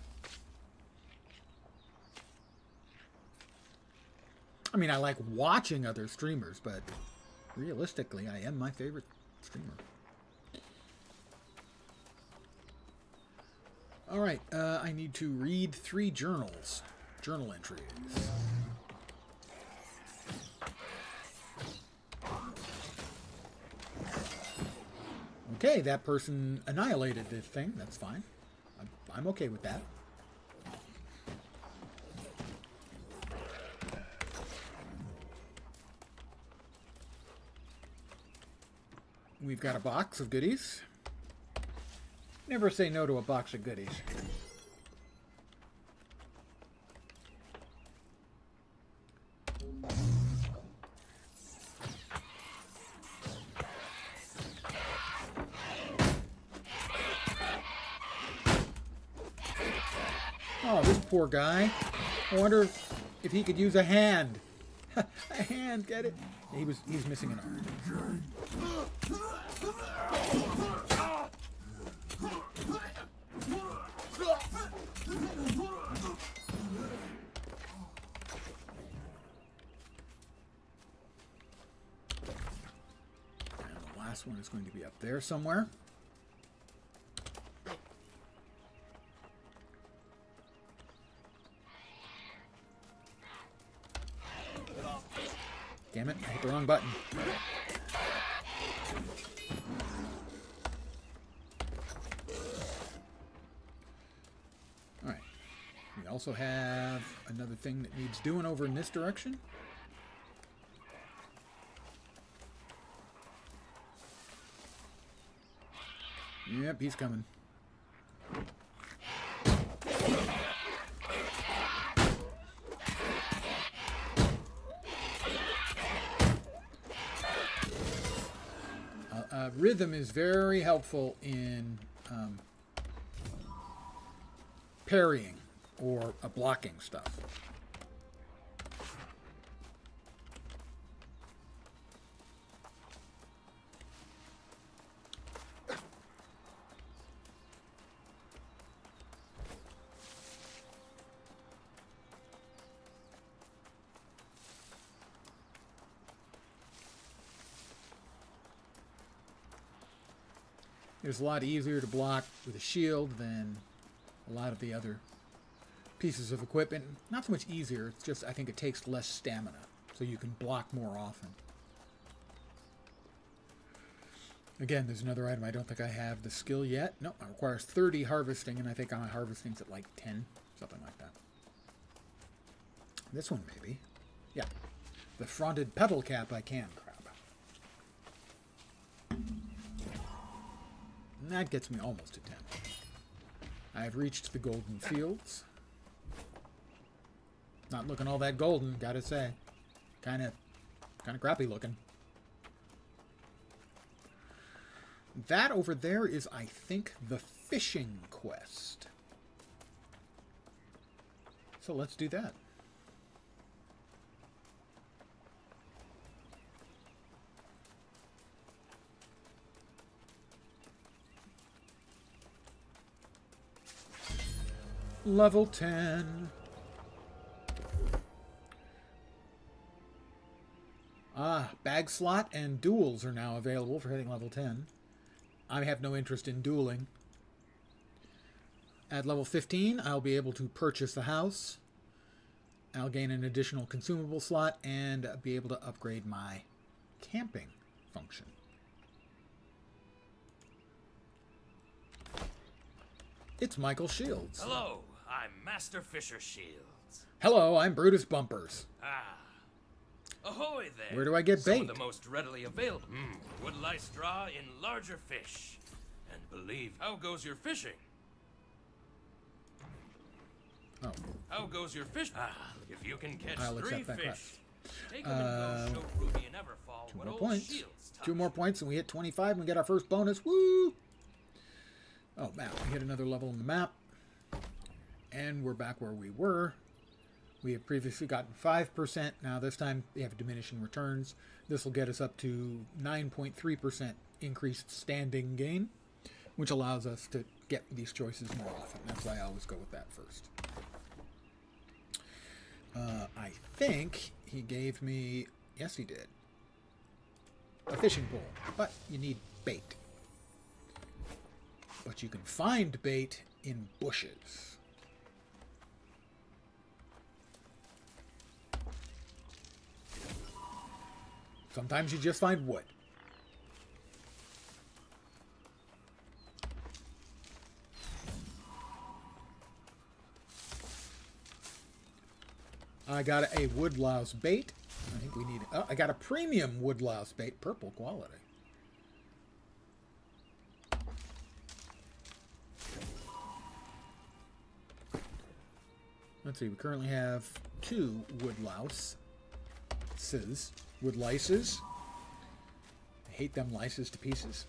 I mean, I like watching other streamers, but realistically, I am my favorite streamer. All right, I need to read 3 journals. Journal entries. Okay, that person annihilated the thing. That's fine. I'm okay with that. We've got a box of goodies. Never say no to a box of goodies. Oh, this poor guy. I wonder if he could use a hand. A hand, get it? He's missing an arm. And the last one is going to be up there somewhere. Damn it, I hit the wrong button. Alright. We also have another thing that needs doing over in this direction. Yep, he's coming. Rhythm is very helpful in parrying or blocking stuff. It's a lot easier to block with a shield than a lot of the other pieces of equipment. Not so much easier, it's just I think it takes less stamina, so you can block more often. Again, there's another item I don't think I have the skill yet. No, it requires 30 harvesting, and I think my harvesting's at like 10, something like that. This one maybe. Yeah. The fronted petal cap I can grab. And that gets me almost to 10. I've reached the golden fields. Not looking all that golden, gotta say. Kind of crappy looking. That over there is, I think, the fishing quest. So let's do that. Level 10. Ah, bag slot and duels are now available for hitting level 10. I have no interest in dueling. At level 15, I'll be able to purchase the house. I'll gain an additional consumable slot and be able to upgrade my camping function. It's Michael Shields. Hello, I'm Master Fisher Shields. Hello, I'm Brutus Bumpers. Ah. Ahoy there. Where do I get bait? Some of the most readily available. Wood lice straw in larger fish. And believe, how goes your fishing? Oh. How goes your fish? Ah, if you can catch I'll 3 accept that fish, quest. take them and go show Ruby and Everfall 2 what more old points. Shields taught 2 more you. points and we hit 25 and we get our first bonus. Woo! Oh, map. We hit another level in the map. And we're back where we were. We have previously gotten 5%. Now this time we have diminishing returns. This will get us up to 9.3% increased standing gain, which allows us to get these choices more often. That's why I always go with that first. I think he gave me... Yes, he did. A fishing pole. But you need bait. But you can find bait in bushes. Sometimes you just find wood. I got a woodlouse bait. I think we need... Oh, I got a premium woodlouse bait. Purple quality. Let's see. We currently have 2 woodlouses. Woodlices. I hate them lices to pieces.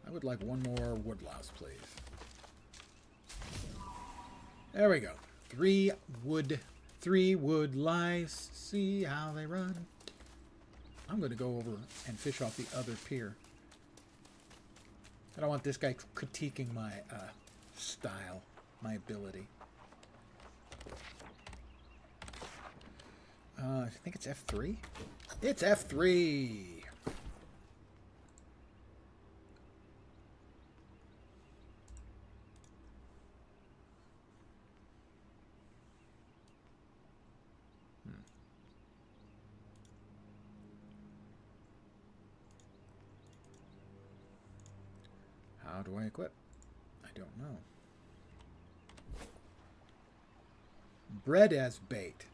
I would like 1 more woodlouse, please. There we go. 3 wood lice. See how they run. I'm going to go over and fish off the other pier. I don't want this guy critiquing my style, my ability. I think it's F3. It's F3. How do I equip? I don't know. Bread as bait.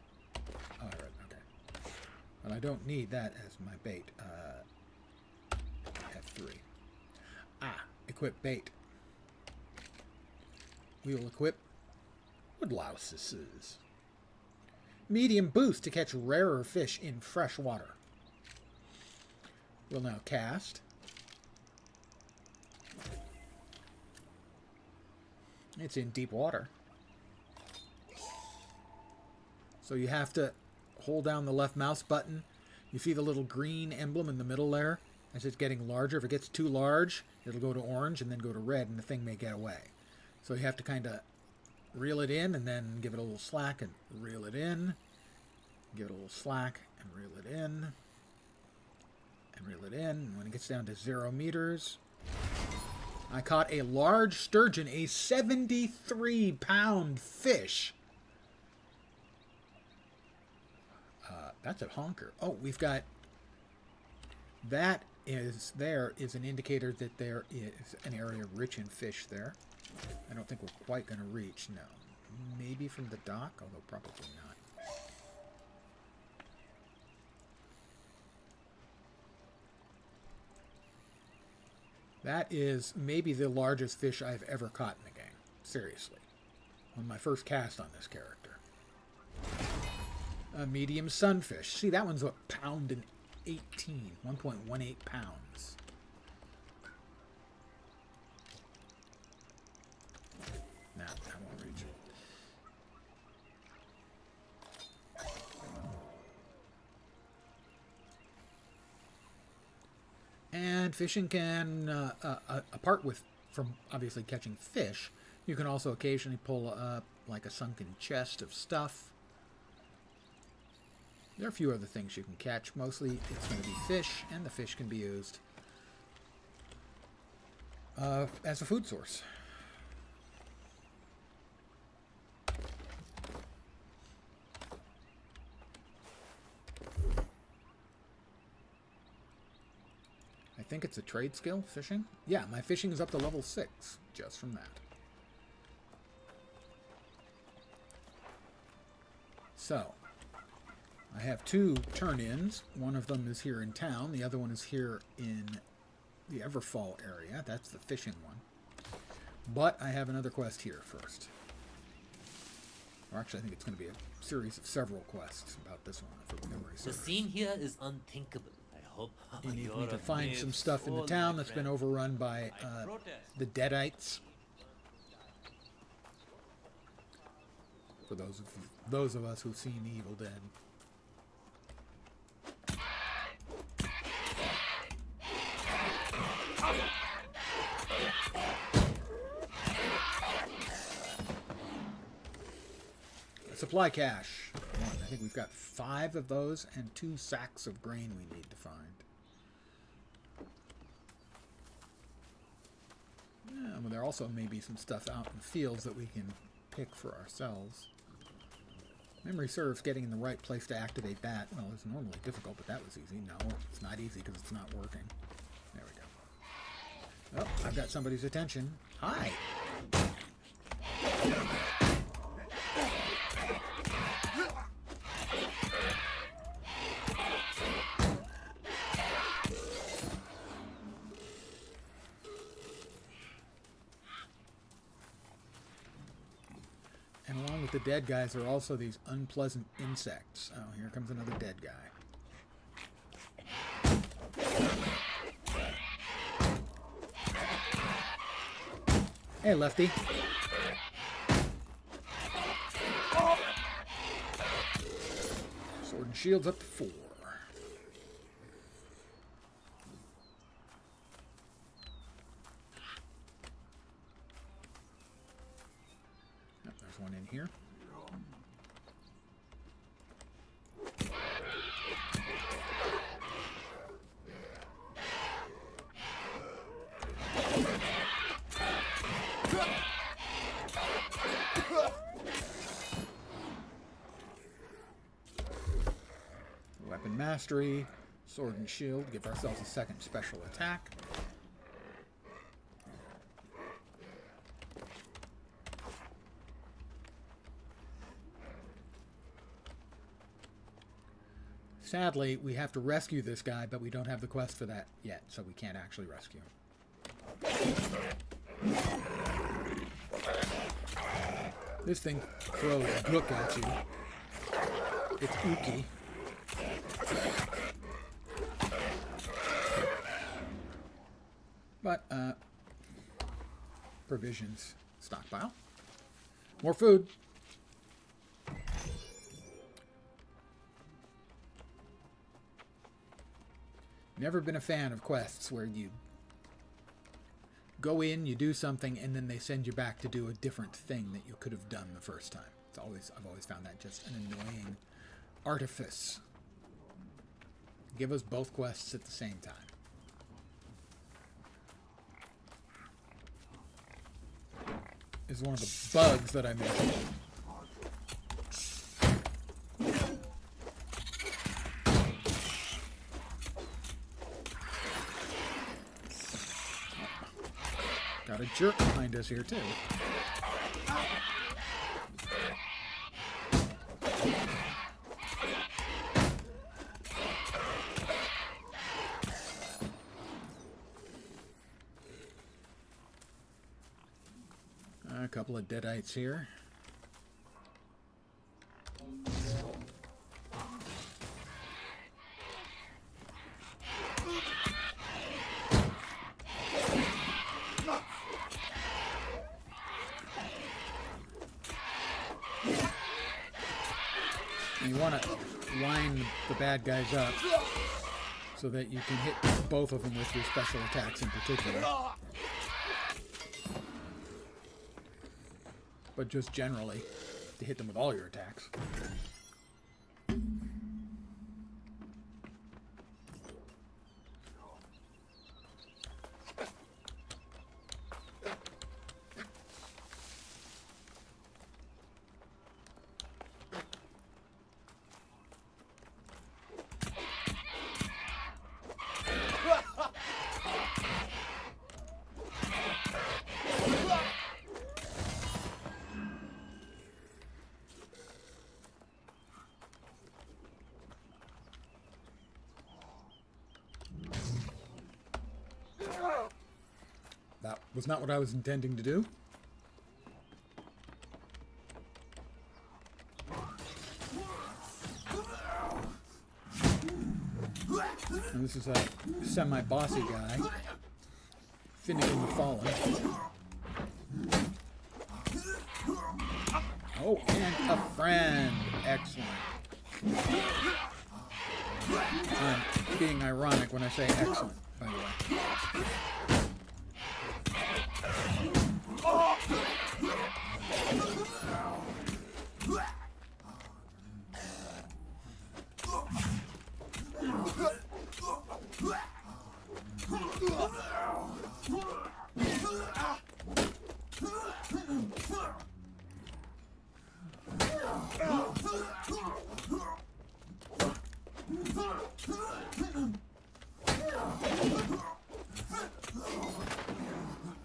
Oh, right, okay. Well, I don't need that as my bait. F3. Ah, equip bait. We will equip woodlouses. Medium boost to catch rarer fish in fresh water. We'll now cast. It's in deep water. So you have to hold down the left mouse button. You see the little green emblem in the middle there? As it's getting larger. If it gets too large, it'll go to orange and then go to red, and the thing may get away. So you have to kind of reel it in and then give it a little slack and reel it in. Give it a little slack and reel it in. And reel it in. And when it gets down to 0 meters... I caught a large sturgeon, a 73-pound fish. That's a honker. Oh, we've got... That is an indicator that there is an area rich in fish there. I don't think we're quite going to reach, no. Maybe from the dock, although probably not. That is maybe the largest fish I've ever caught in the game. Seriously. On my first cast on this character. A medium sunfish. See, that one's what, pound and 18. 1.18 pounds. Nah, that won't reach it. And fishing can, apart from obviously catching fish, you can also occasionally pull up like a sunken chest of stuff. There are a few other things you can catch. Mostly it's going to be fish, and the fish can be used as a food source. I think it's a trade skill, fishing. Yeah, my fishing is up to level 6 just from that. So, I have 2 turn-ins. One of them is here in town. The other one is here in the Everfall area. That's the fishing one. But I have another quest here first. Or actually, I think it's going to be a series of several quests about this one, if memory serves. The scene here is unthinkable. I hope You need you're me to a find brave some stuff in the soul, town my that's been friend. overrun by the Deadites. For those of us who've seen Evil Dead. A supply cache. I think we've got 5 of those and 2 sacks of grain we need to find. Yeah, well, there also may be some stuff out in the fields that we can pick for ourselves. Memory serves, getting in the right place to activate that. Well, it's normally difficult, but that was easy. No, it's not easy because it's not working. There we go. Oh, I've got somebody's attention. Hi! And along with the dead guys are also these unpleasant insects. Oh, here comes another dead guy. Hey, Lefty. Sword and shields up to 4. Yep, there's one in here. Weapon mastery, sword and shield, give ourselves a second special attack. Sadly, we have to rescue this guy, but we don't have the quest for that yet, so we can't actually rescue him. This thing throws gook at you. It's ooky. But, provisions stockpile. More food. Never been a fan of quests where you go in, you do something, and then they send you back to do a different thing that you could have done the first time. I've always found that just an annoying artifice. Give us both quests at the same time. Is one of the bugs that I mentioned. Got a jerk behind us here too. A couple of deadites here. And you want to line the bad guys up so that you can hit both of them with your special attacks in particular. But just generally, to hit them with all your attacks. That was not what I was intending to do. And this is a semi-bossy guy. Finnegan the Fallen. Oh, and a friend. Excellent. I'm being ironic when I say excellent, by the way.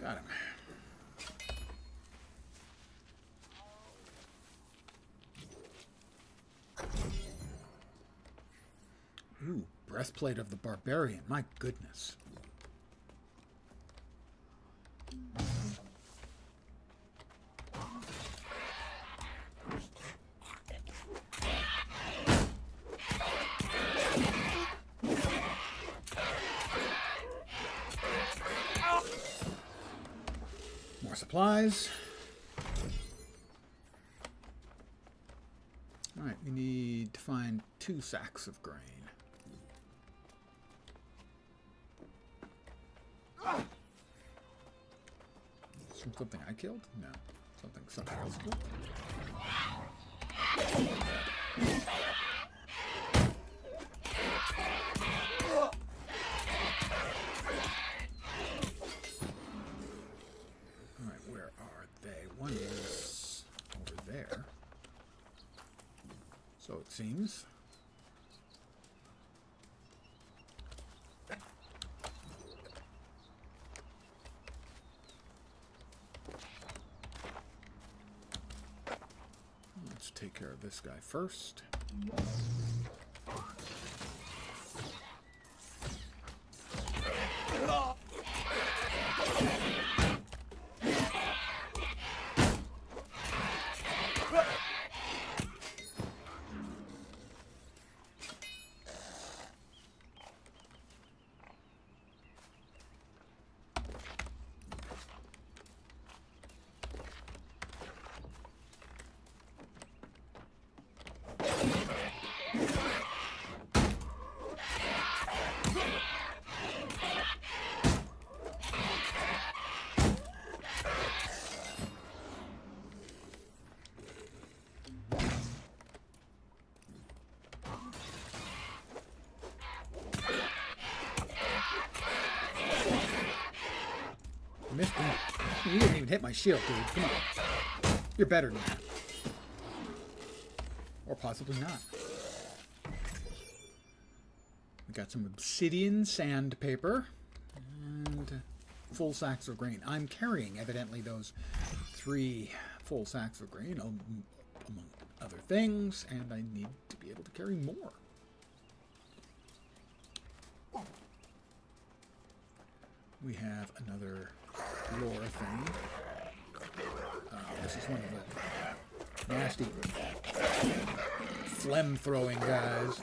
Got him. Ooh, breastplate of the barbarian. My goodness. More supplies. All right, we need to find 2 sacks of grain. From something I killed? No. Something else killed? Alright, where are they? One is over there. So it seems. Let's take care of this guy first. Missed him. You didn't even hit my shield, dude. Come on. You're better than that. Or possibly not. We got some obsidian sandpaper and full sacks of grain. I'm carrying, evidently, those 3 full sacks of grain, among other things, and I need to be able to carry more. We have another lore thing. This is one of the nasty phlegm-throwing guys.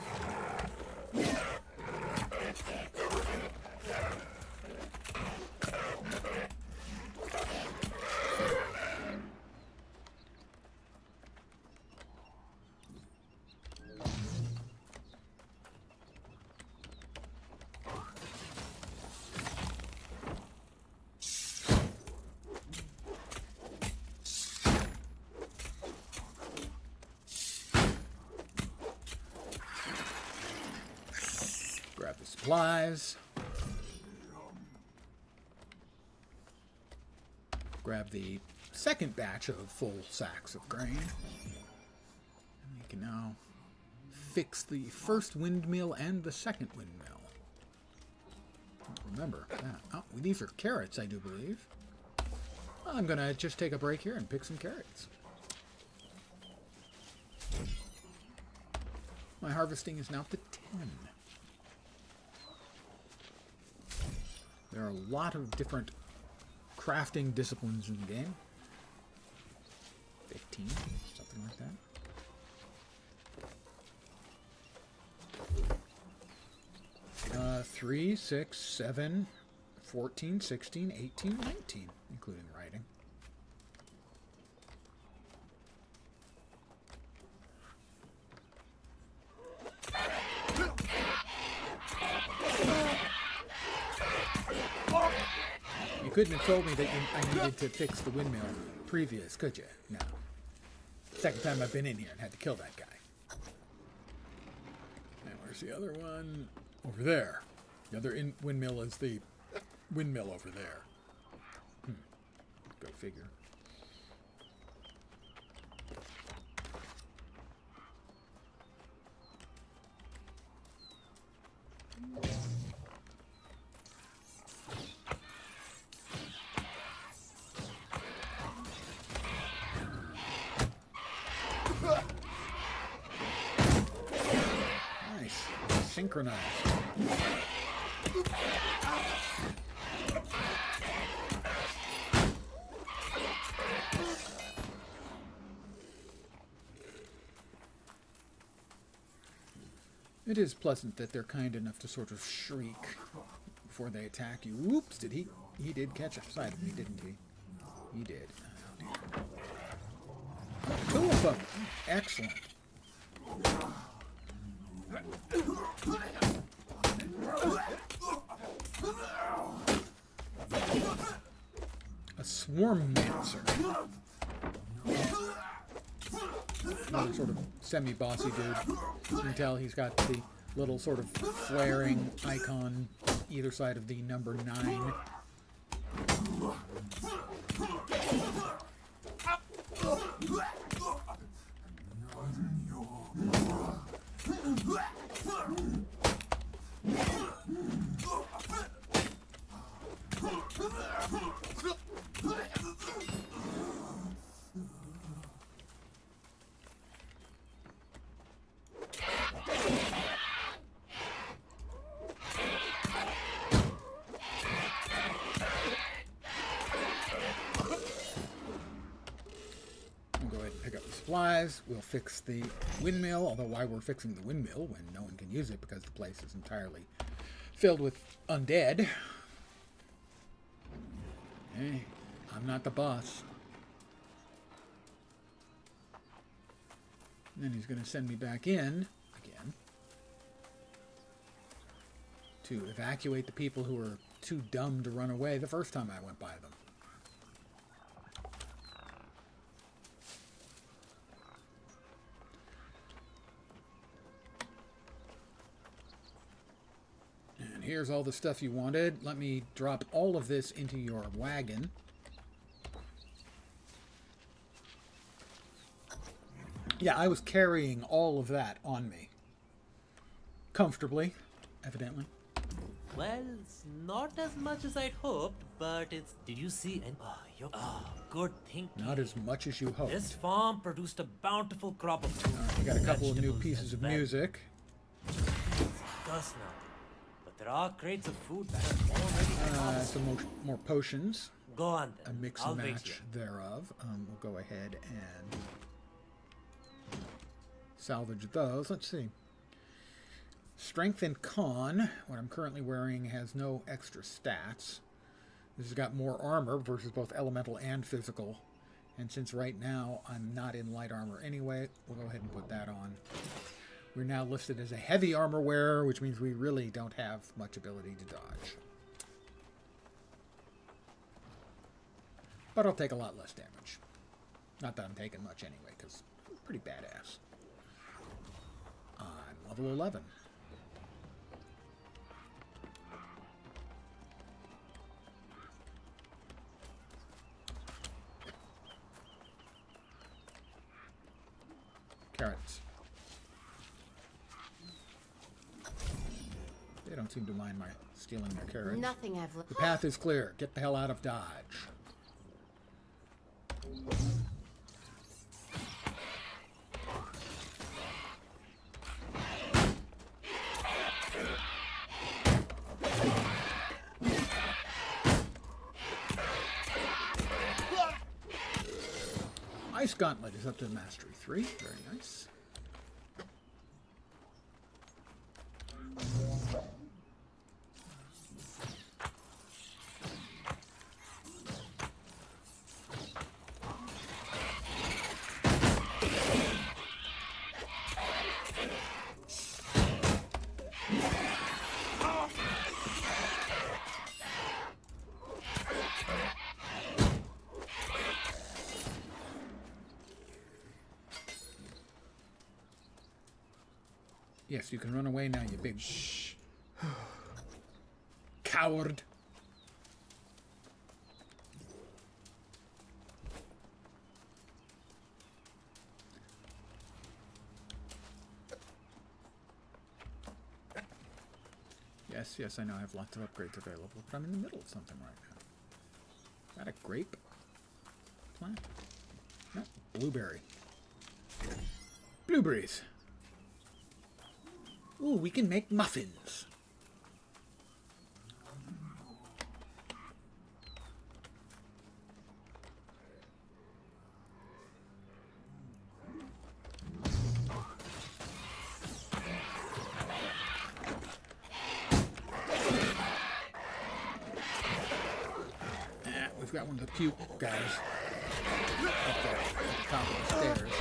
Grab the supplies. Grab the second batch of full sacks of grain. And we can now fix the first windmill and the second windmill. Remember that. Oh, these are carrots, I do believe. I'm going to just take a break here and pick some carrots. My harvesting is now to 10. There are a lot of different crafting disciplines in the game. 15, something like that. 3, 6, 7, 14, 16, 18, 19, including writing. You couldn't have told me that I needed to fix the windmill previous, could you? No. Second time I've been in here and had to kill that guy. And where's the other one? Over there. The other windmill is the windmill over there. Go figure. Nice. Synchronized. It is pleasant that they're kind enough to sort of shriek before they attack you. Whoops, did he did catch a sight of me, didn't he? He did. Oh, two of them. Excellent. A swarm-mancer. Another sort of semi-bossy dude. You can tell he's got the little sort of flaring icon either side of the number 9. Supplies. We'll fix the windmill, although why we're fixing the windmill when no one can use it because the place is entirely filled with undead. Hey, I'm not the boss. And then he's going to send me back in again to evacuate the people who were too dumb to run away the first time I went by them. Here's all the stuff you wanted. Let me drop all of this into your wagon. Yeah, I was carrying all of that on me. Comfortably, evidently. Well, it's not as much as I'd hoped, but it's... Did you see any... good thinking. Not as much as you hoped. This farm produced a bountiful crop of food. We got a couple of new pieces of music. It's dusk now. There are crates of food that are already some more potions. Go on a then. mix I'll and wait match here. thereof. We'll go ahead and salvage those. Let's see. Strength and con, what I'm currently wearing, has no extra stats. This has got more armor versus both elemental and physical. And since right now I'm not in light armor anyway, we'll go ahead and put that on. We're now listed as a heavy armor wearer, which means we really don't have much ability to dodge. But I'll take a lot less damage. Not that I'm taking much anyway, because I'm pretty badass. I'm level 11. Carrots. They don't seem to mind my stealing their carrots. Nothing I've looked. The path is clear. Get the hell out of Dodge. Ice Gauntlet is up to Mastery 3. Very nice. Yes, you can run away now, you big coward. Yes, I know I have lots of upgrades available, but I'm in the middle of something right now. Is that a grape plant? No, blueberry. Blueberries. Ooh, we can make muffins. We've got one of the puke guys up there at the top of the stairs.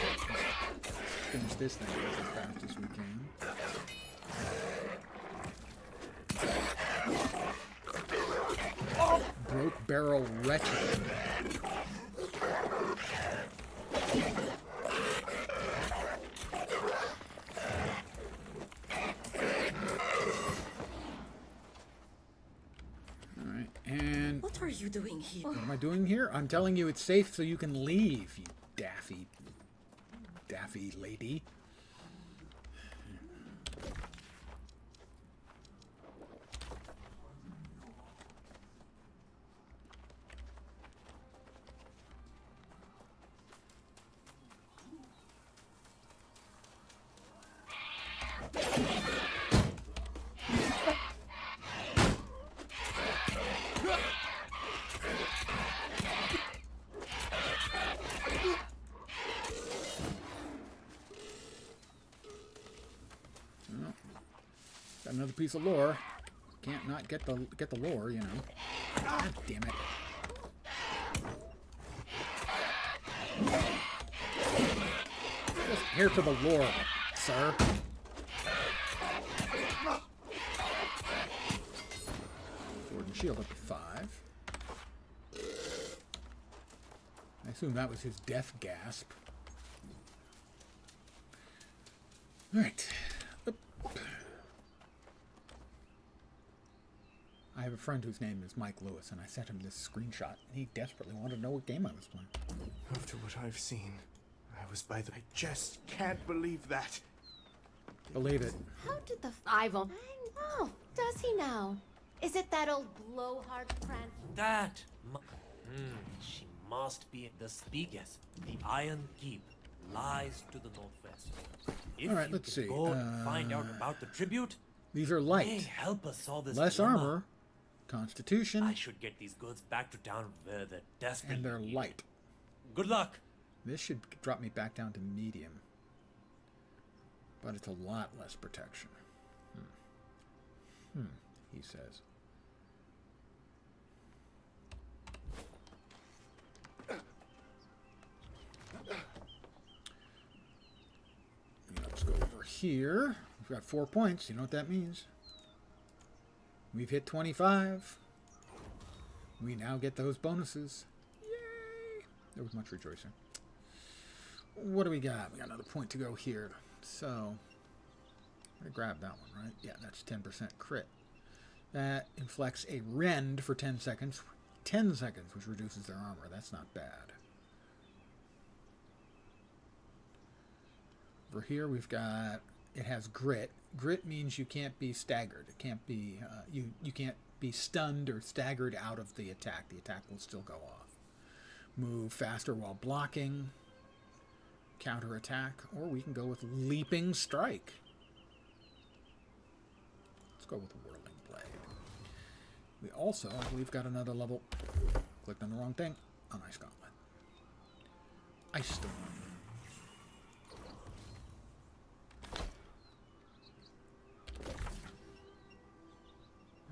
Let's finish this thing as fast as we can. Broke barrel wretched. Alright, and What are you doing here? what am I doing here? I'm telling you it's safe so you can leave, you daffy lady. Got another piece of lore. Can't not get the lore, you know. God damn it. Just here for the lore, sir. Sword and shield up to 5. I assume that was his death gasp. Alright. I have a friend whose name is Mike Lewis, and I sent him this screenshot. He desperately wanted to know what game I was playing. After what I've seen, I was by the... I just can't believe that. Believe it. How did the Ivo? Oh, does he now? Is it that old blowhard friend? That. She must be the speakers. The Iron Keep lies to the northwest. If All right, you let's can see. Go and find out about the tribute. These are May light. help us solve this Less dilemma. armor. Constitution. I should get these goods back to town where they're desperately And they're needed. light. Good luck. This should drop me back down to medium. But it's a lot less protection. He says. Let's go over here. We've got 4 points. You know what that means? We've hit 25. We now get those bonuses. Yay! There was much rejoicing. What do we got? We got another point to go here. So, I'm going to grab that one, right? Yeah, that's 10% crit. That inflicts a rend for 10 seconds. 10 seconds, which reduces their armor. That's not bad. Over here, we've got... It has grit. Grit means you can't be staggered. It can't be... you can't be stunned or staggered out of the attack. The attack will still go off. Move faster while blocking. Counterattack. Or we can go with Leaping Strike. Let's go with Whirling Blade. We also, I believe, got another level. Clicked on the wrong thing. On Ice Gauntlet. Ice Storm.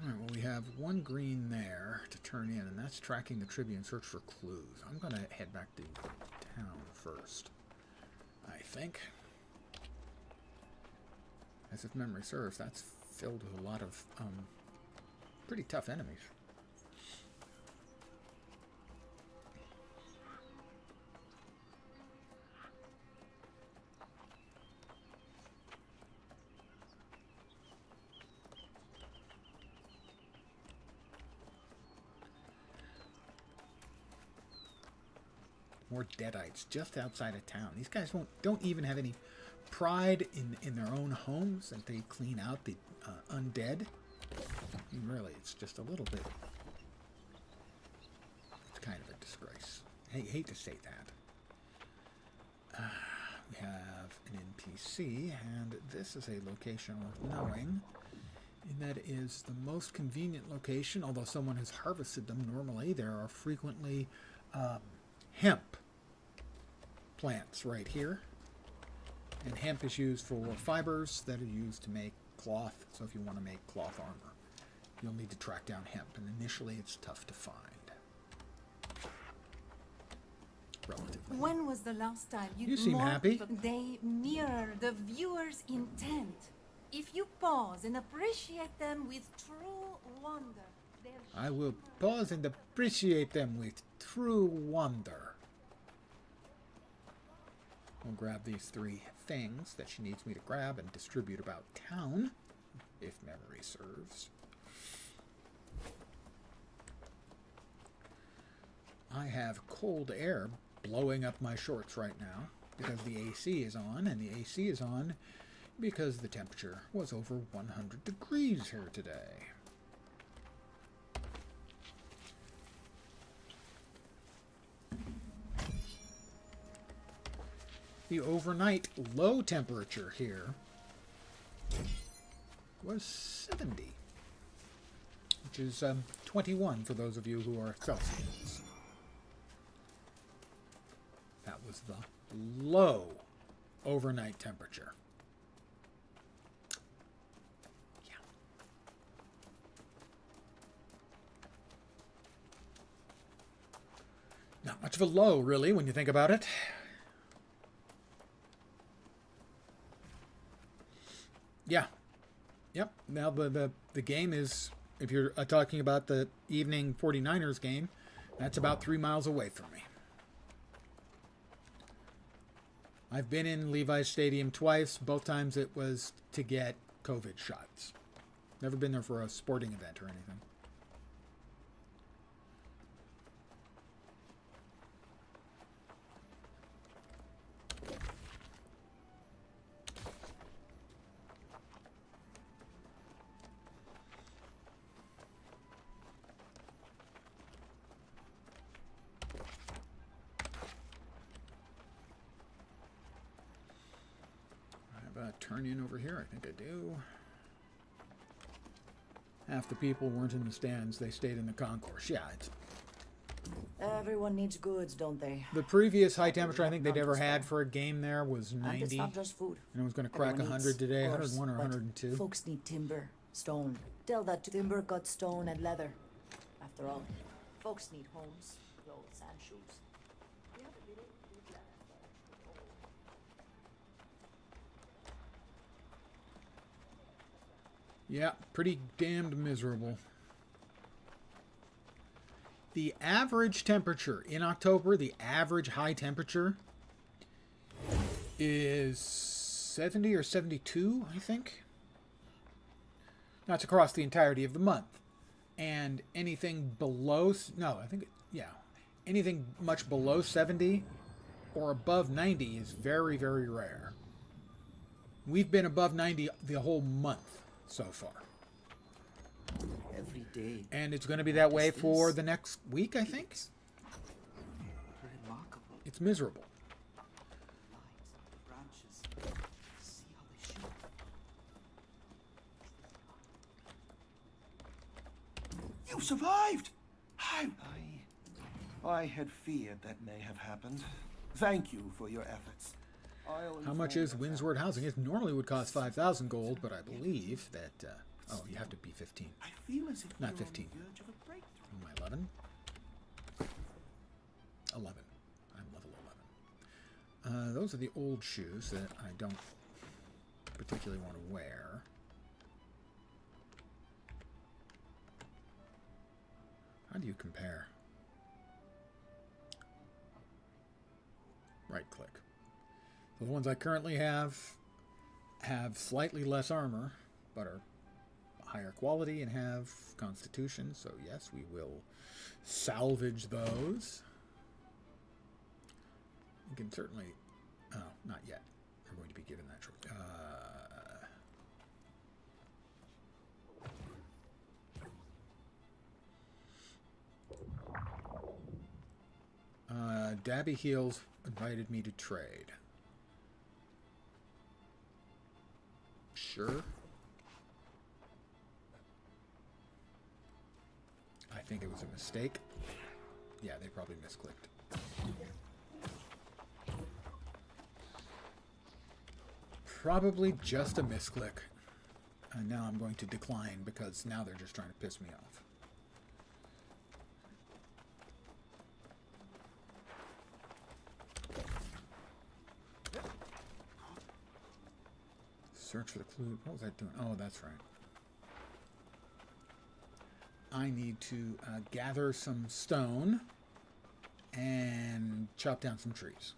Alright, well, we have one green there to turn in, and that's tracking the trivia and search for clues. I'm going to head back to town first, I think. As if memory serves, that's filled with a lot of pretty tough enemies. More Deadites just outside of town. These guys don't even have any pride in their own homes that they clean out the undead. I mean, really, it's just a little bit. It's kind of a disgrace. I hate to say that. We have an NPC, and this is a location worth knowing. And that is the most convenient location, although someone has harvested them normally. There are frequently hemp plants right here. And hemp is used for fibers that are used to make cloth. So if you want to make cloth armor, you'll need to track down hemp. And initially it's tough to find. Relatively. When was the last time You seem happy. They mirror the viewer's intent. If you pause and appreciate them with true wonder, I will pause and appreciate them with true wonder. We'll grab these 3 things that she needs me to grab and distribute about town, if memory serves. I have cold air blowing up my shorts right now because the AC is on, and the AC is on because the temperature was over 100 degrees here today. The overnight low temperature here was 70, which is 21 for those of you who are Celsius. That was the low overnight temperature. Yeah. Not much of a low, really, when you think about it. Yeah. Yep. Now the game is, if you're talking about the evening 49ers game, that's about 3 miles away from me. I've been in Levi's Stadium twice. Both times it was to get COVID shots. Never been there for a sporting event or anything. Turn in over here, I think I do. Half the people weren't in the stands, they stayed in the concourse. Yeah, it's... Everyone needs goods, don't they? The previous high temperature I think they'd ever had for a game there was And 90. it's not just food. And it was going to crack Everyone 100 eats, today, of course, 101 or but 102. Folks need timber, stone. Tell that to timber, cut stone, and leather. After all, folks need homes, clothes, and shoes. Yeah, pretty damned miserable. The average temperature in October, the average high temperature is 70 or 72, I think. That's across the entirety of the month. And anything below, no, I think, yeah, anything much below 70 or above 90 is very, very rare. We've been above 90 the whole month so far. Every day. And it's going to be that way for the next week, I think. Remarkable. It's miserable. Branches. See how they shoot. You survived! How? I had feared that may have happened. Thank you for your efforts. How much is Windsward housing? It normally would cost 5,000 gold, but I believe that... oh, you have to be 15. I feel as if Not we're 15. on the verge of a breakthrough. Am I 11? 11. I'm level 11. Those are the old shoes that I don't particularly want to wear. How do you compare? Right click. So the ones I currently have slightly less armor, but are higher quality and have constitution, so yes, we will salvage those. You can certainly... oh, not yet. We're going to be given that choice. Dabby Heels invited me to trade. Sure. I think it was a mistake. Yeah, they probably misclicked. Probably just a misclick. And now I'm going to decline because now they're just trying to piss me off. Search for the clue. What was I doing? Oh, that's right. I need to gather some stone and chop down some trees.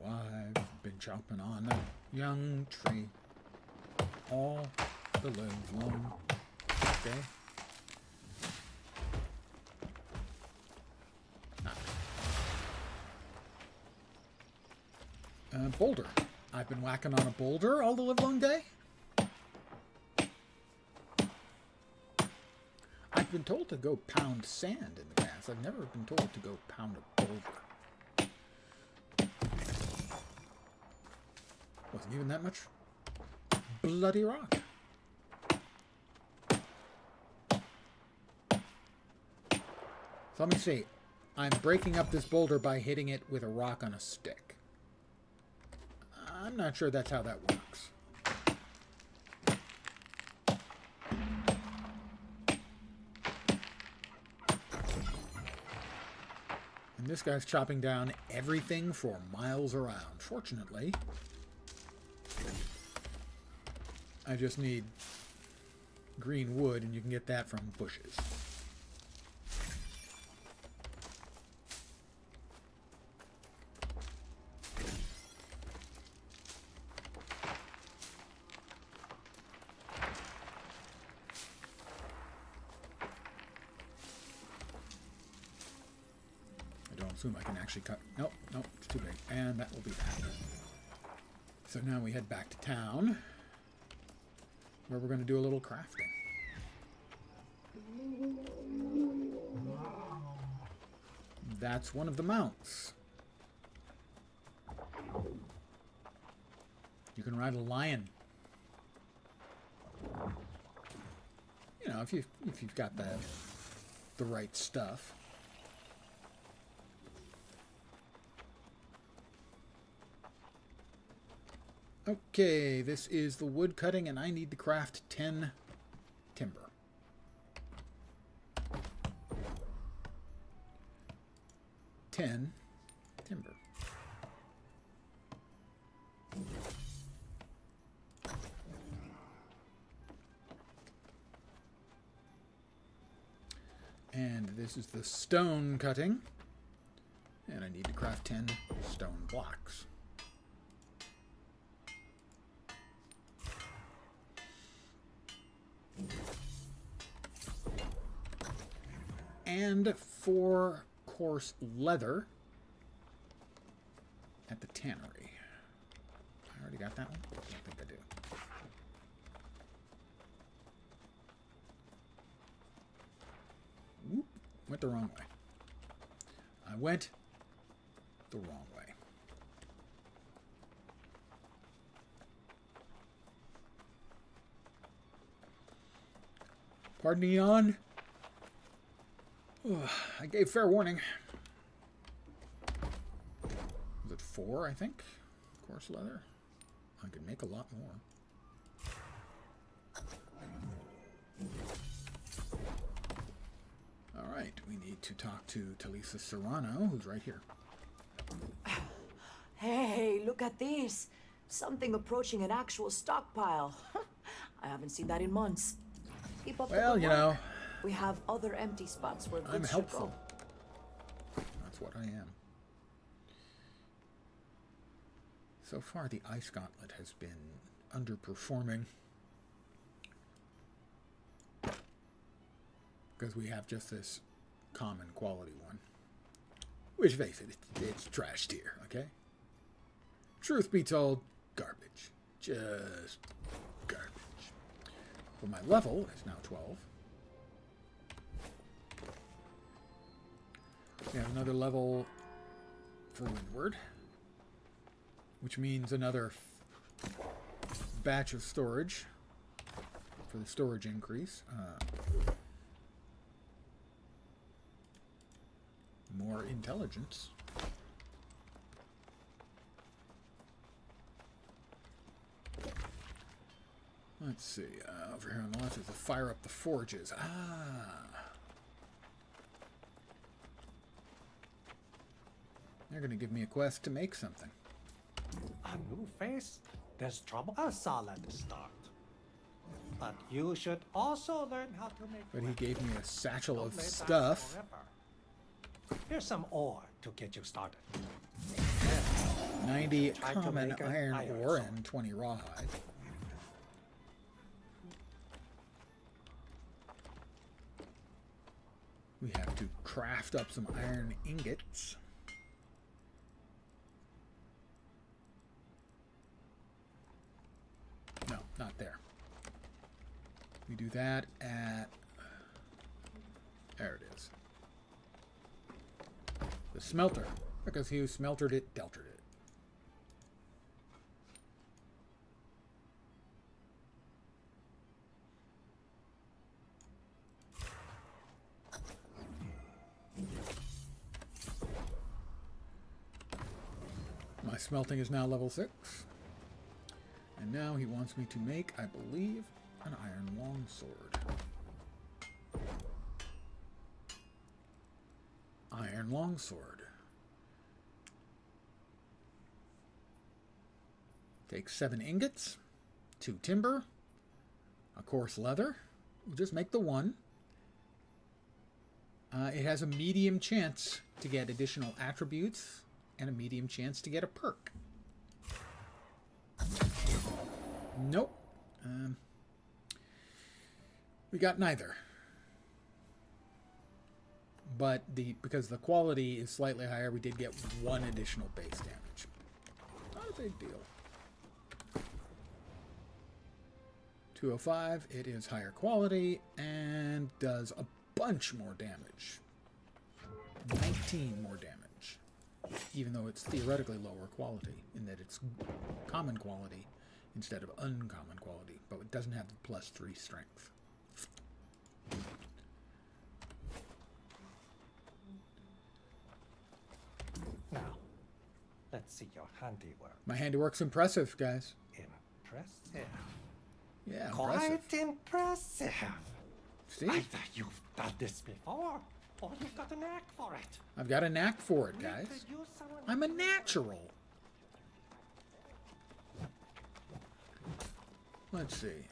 Oh, I've been chopping on a young tree all the live long. Okay. Boulder. I've been whacking on a boulder all the live long day. I've been told to go pound sand in the past. I've never been told to go pound a boulder. Wasn't even that much bloody rock. So let me see. I'm breaking up this boulder by hitting it with a rock on a stick. I'm not sure that's how that works. And this guy's chopping down everything for miles around. Fortunately, I just need green wood, and you can get that from bushes. I can actually cut. Nope, nope, it's too big. And that will be that. So now we head back to town, where we're going to do a little crafting. That's one of the mounts. You can ride a lion. You know, if you've got the right stuff. Okay, this is the wood cutting, and I need to craft 10 timber. Timber. And this is the stone cutting, and I need to craft 10 stone blocks. And 4 coarse leather at the tannery. I already got that one? I don't think I do. Whoop, went the wrong way. I went the wrong way. Pardon me, yawn. I gave fair warning. Was it 4, I think? Coarse leather. I could make a lot more. Alright, we need to talk to Talisa Serrano, who's right here. Hey, look at this. Something approaching an actual stockpile. I haven't seen that in months. Keep up the good you work. know. We have other empty spots where I'm goods should helpful. go. That's what I am. So far, the Ice Gauntlet has been underperforming. Because we have just this common quality one. Which, face it, it's trash tier, okay? Truth be told, garbage. Just garbage. But my level is now 12. We have another level for Windward, which means another batch of storage for the storage increase. More intelligence. Let's see. Over here on the left is to fire up the forges. They're going to give me a quest to make something. A new face? There's trouble. A solid start. But you should also learn how to make. But he gave me a satchel Don't of let that stuff. forever. Here's some ore to get you started. 90 Try to common make an iron iron ore sword. and 20 rawhide. We have to craft up some iron ingots. No, not there. We do that at... There it is. The smelter. Because he who smeltered it, deltered it. My smelting is now level 6. And now he wants me to make, I believe, an iron longsword. Iron longsword. Takes 7 ingots, 2 timber, a coarse leather. We'll just make the one. It has a medium chance to get additional attributes and a medium chance to get a perk. Nope. We got neither. But because the quality is slightly higher, we did get 1 additional base damage. Not a big deal. 205, it is higher quality and does a bunch more damage. 19 more damage. Even though it's theoretically lower quality, in that it's common quality instead of uncommon quality, but it doesn't have the +3 strength. Now, let's see your handiwork. My handiwork's impressive, guys. Impressive. Yeah, Quite impressive. impressive. See? Either you've done this before, or you've got a knack for it. I've got a knack for it, guys. I'm a natural. Let's see.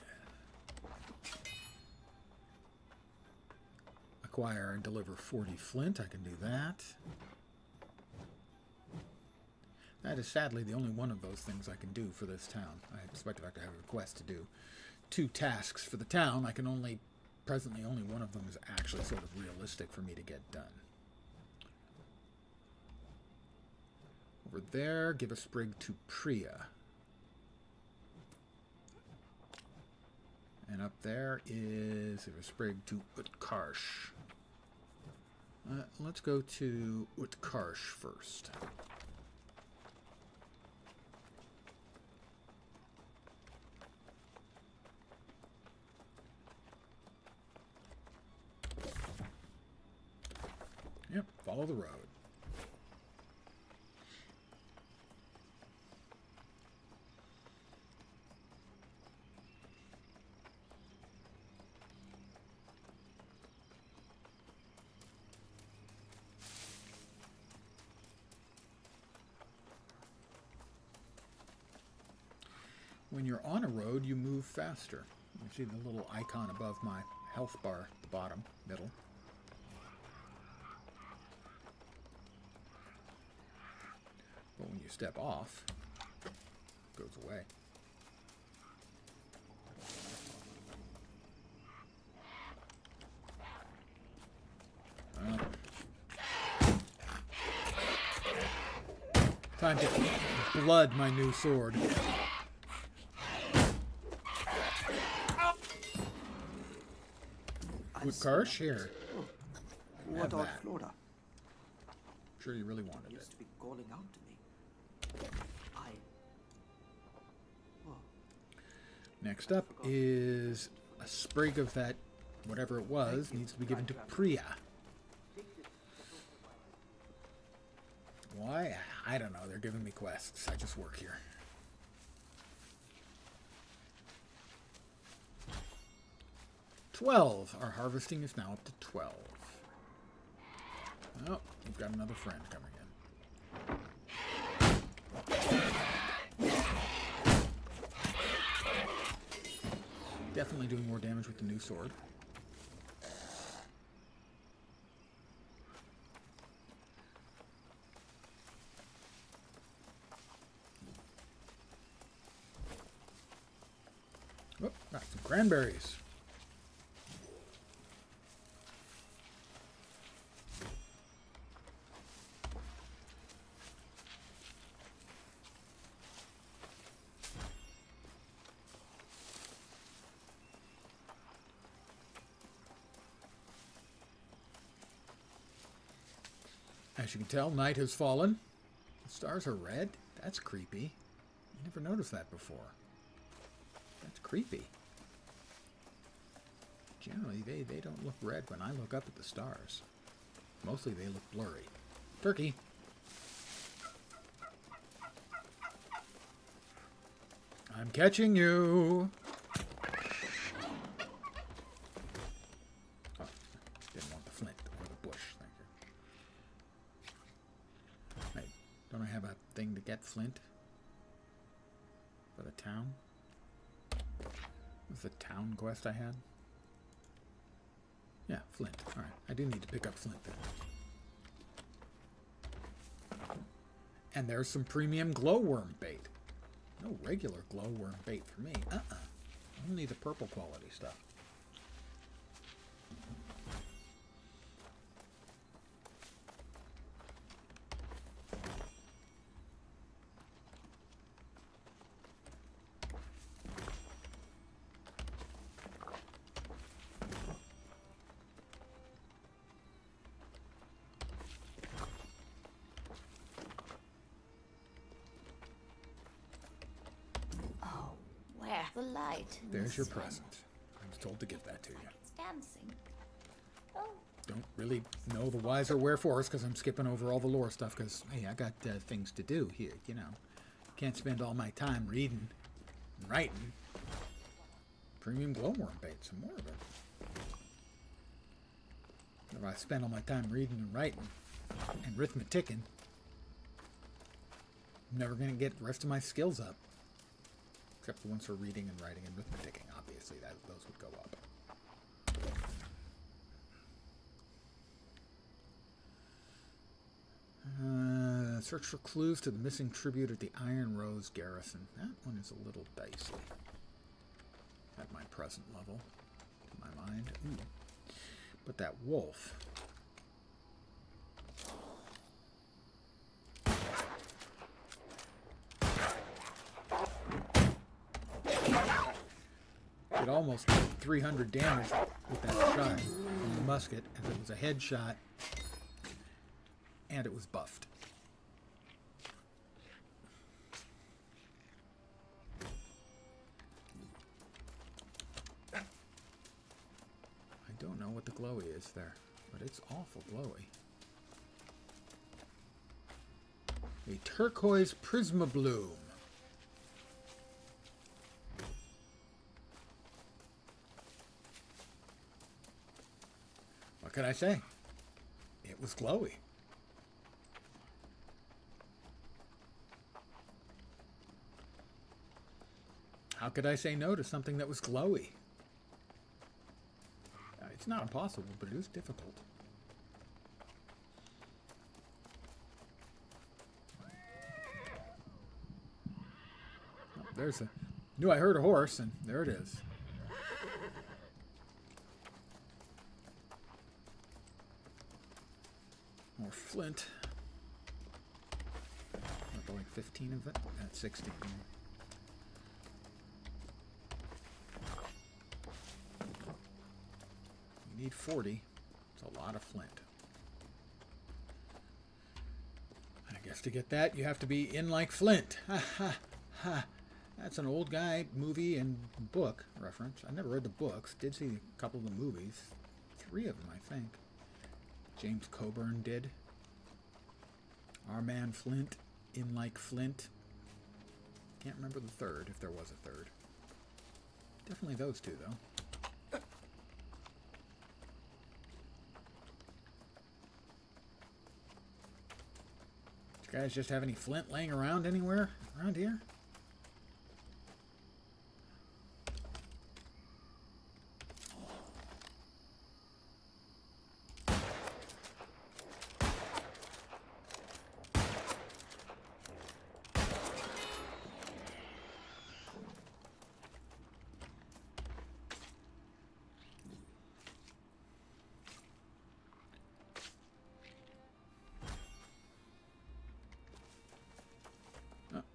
Acquire and deliver 40 flint. I can do that. That is sadly the only one of those things I can do for this town. I expect if I have a quest to do 2 tasks for the town, I can only... Presently, only one of them is actually sort of realistic for me to get done. Over there, give a sprig to Priya. And up there is give a sprig to Utkarsh. Let's go to Utkarsh first. Yep, follow the road. When you're on a road, you move faster. You see the little icon above my health bar, bottom, middle. But when you step off, it goes away. Time to blood my new sword. Utkarsh, here. What Have art that. Flora? I'm sure you really wanted it. Used to be calling out to me. Next up is a sprig of that, whatever it was, needs to be given to Priya. Why? I don't know. They're giving me quests. I just work here. Our harvesting is now up to 12. Oh, we've got another friend coming in. Definitely doing more damage with the new sword. Oh, got some cranberries. As you can tell, night has fallen. The stars are red. That's creepy. I never noticed that before. That's creepy. Generally, they don't look red when I look up at the stars. Mostly they look blurry. Turkey. I'm catching you. Oh, didn't want the flint or the bush. Thank you. Wait, don't I have a thing to get flint for the town? Was the town quest I had? Yeah, flint. All right, I do need to pick up flint then. And there's some premium glowworm bait. No regular glowworm bait for me. Only the purple quality stuff. the light. There's your present. I was told to give that to you. It's dancing. Oh. Don't really know the whys or wherefores because I'm skipping over all the lore stuff because, hey, I got things to do here, you know. Can't spend all my time reading and writing. Premium glowworm bait, some more of it. If I spend all my time reading and writing and arithmeticking, I'm never going to get the rest of my skills up. Except the ones for reading and writing and arithmeticking, obviously, those would go up. Search for clues to the missing tribute at the Iron Rose Garrison. That one is a little dicey. At my present level, to my mind. Ooh. But that wolf. It almost did 300 damage with that shot from the musket, as it was a headshot, and it was buffed. I don't know what the glowy is there, but it's awful glowy. A turquoise prisma bloom. What could I say? It was glowy. How could I say no to something that was glowy? It's not impossible, but it is difficult. Oh, there's a... Knew I heard a horse, and there it is. More flint. Not like 15 of it? That's 16. You need 40. It's a lot of flint. I guess to get that, you have to be in like Flint. Ha ha ha. That's an old guy movie and book reference. I never read the books. Did see a couple of the movies. 3 of them, I think. James Coburn did. Our man Flint, in like Flint. Can't remember the third, if there was a third. Definitely those 2, though. You guys just have any flint laying around anywhere around here?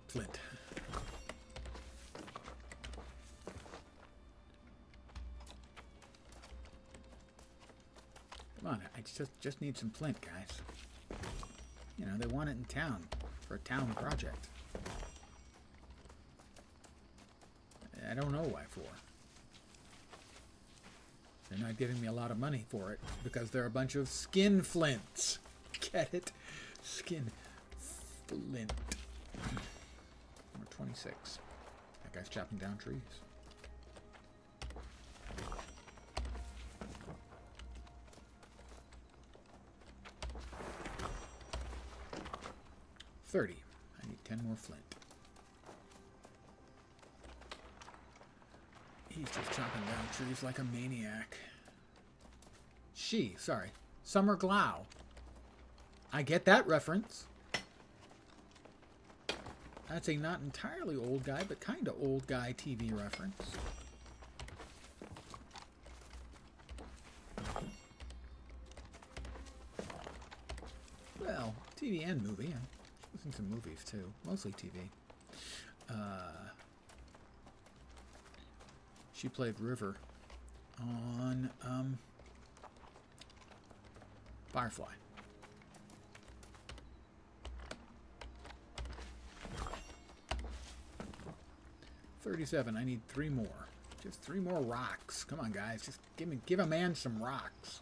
Flint. Come on, I just need some flint, guys. You know, they want it in town for a town project. I don't know why for. They're not giving me a lot of money for it because they're a bunch of skin flints. Get it? Skin flint. Number 26. That guy's chopping down trees. $30. I need 10 more flint. He's just chopping down trees like a maniac. Sorry. Summer Glau. I get that reference. That's a not entirely old guy, but kind of old guy TV reference. Well, TV and movie. I've seen some movies too, mostly TV. She played River on Firefly. 37. I need 3 more. Just 3 more rocks. Come on, guys. Just give a man some rocks.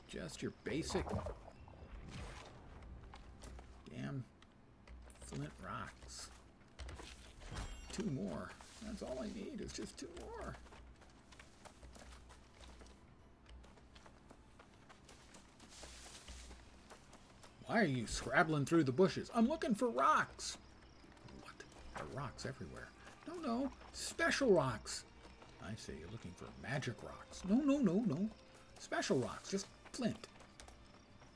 Just your basic damn flint rocks. 2 more. That's all I need is just 2 more. Why are you scrabbling through the bushes? I'm looking for rocks. What? There are rocks everywhere. No. Special rocks. I see. You're looking for magic rocks. No. Special rocks. Just flint.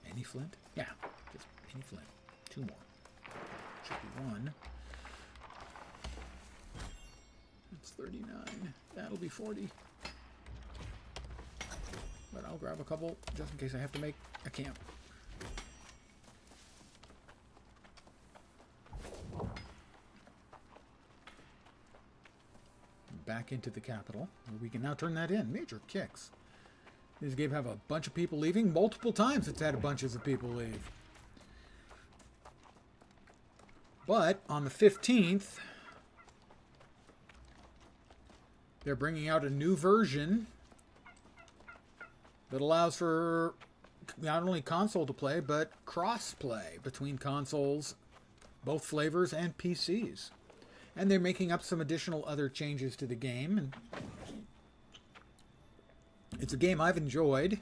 Any flint? Yeah. Just any flint. 2 more. Should be 1. That's 39. That'll be 40. But I'll grab a couple just in case I have to make a camp. Back into the capital. We can now turn that in. Major kicks. This game have a bunch of people leaving. Multiple times it's had a bunches of people leave. But on the 15th, they're bringing out a new version that allows for not only console to play, but cross-play between consoles, both flavors, and PCs. And they're making up some additional other changes to the game. And it's a game I've enjoyed,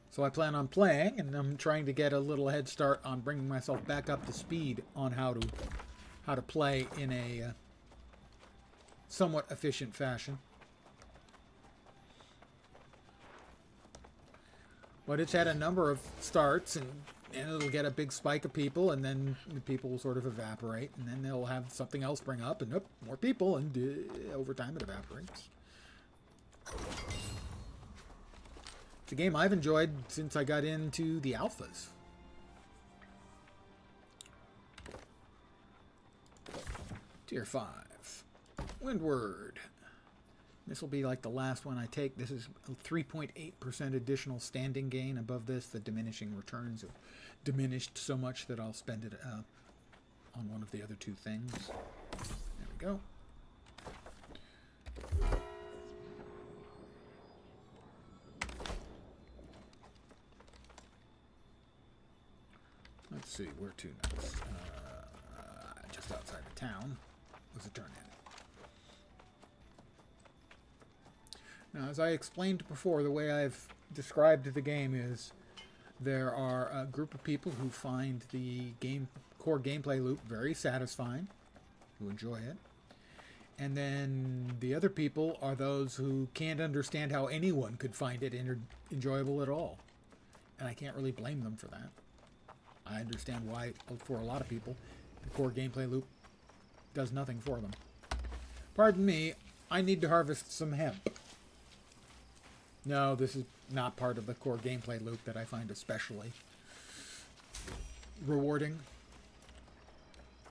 so I plan on playing, and I'm trying to get a little head start on bringing myself back up to speed on how to play in a somewhat efficient fashion. But it's had a number of starts, and it'll get a big spike of people, and then the people will sort of evaporate, and then they'll have something else bring up, and more people, and over time it evaporates. It's a game I've enjoyed since I got into the alphas. Tier 5. Windward. This will be like the last one I take. This is a 3.8% additional standing gain. Above this, the diminishing returns have diminished so much that I'll spend it on one of the other 2 things. There we go. Let's see, where to next? Just outside of town was a turn-in. Now, as I explained before, the way I've described the game is there are a group of people who find the core gameplay loop very satisfying, who enjoy it. And then the other people are those who can't understand how anyone could find it enjoyable at all. And I can't really blame them for that. I understand why, for a lot of people, the core gameplay loop does nothing for them. Pardon me, I need to harvest some hemp. No, this is not part of the core gameplay loop that I find especially rewarding.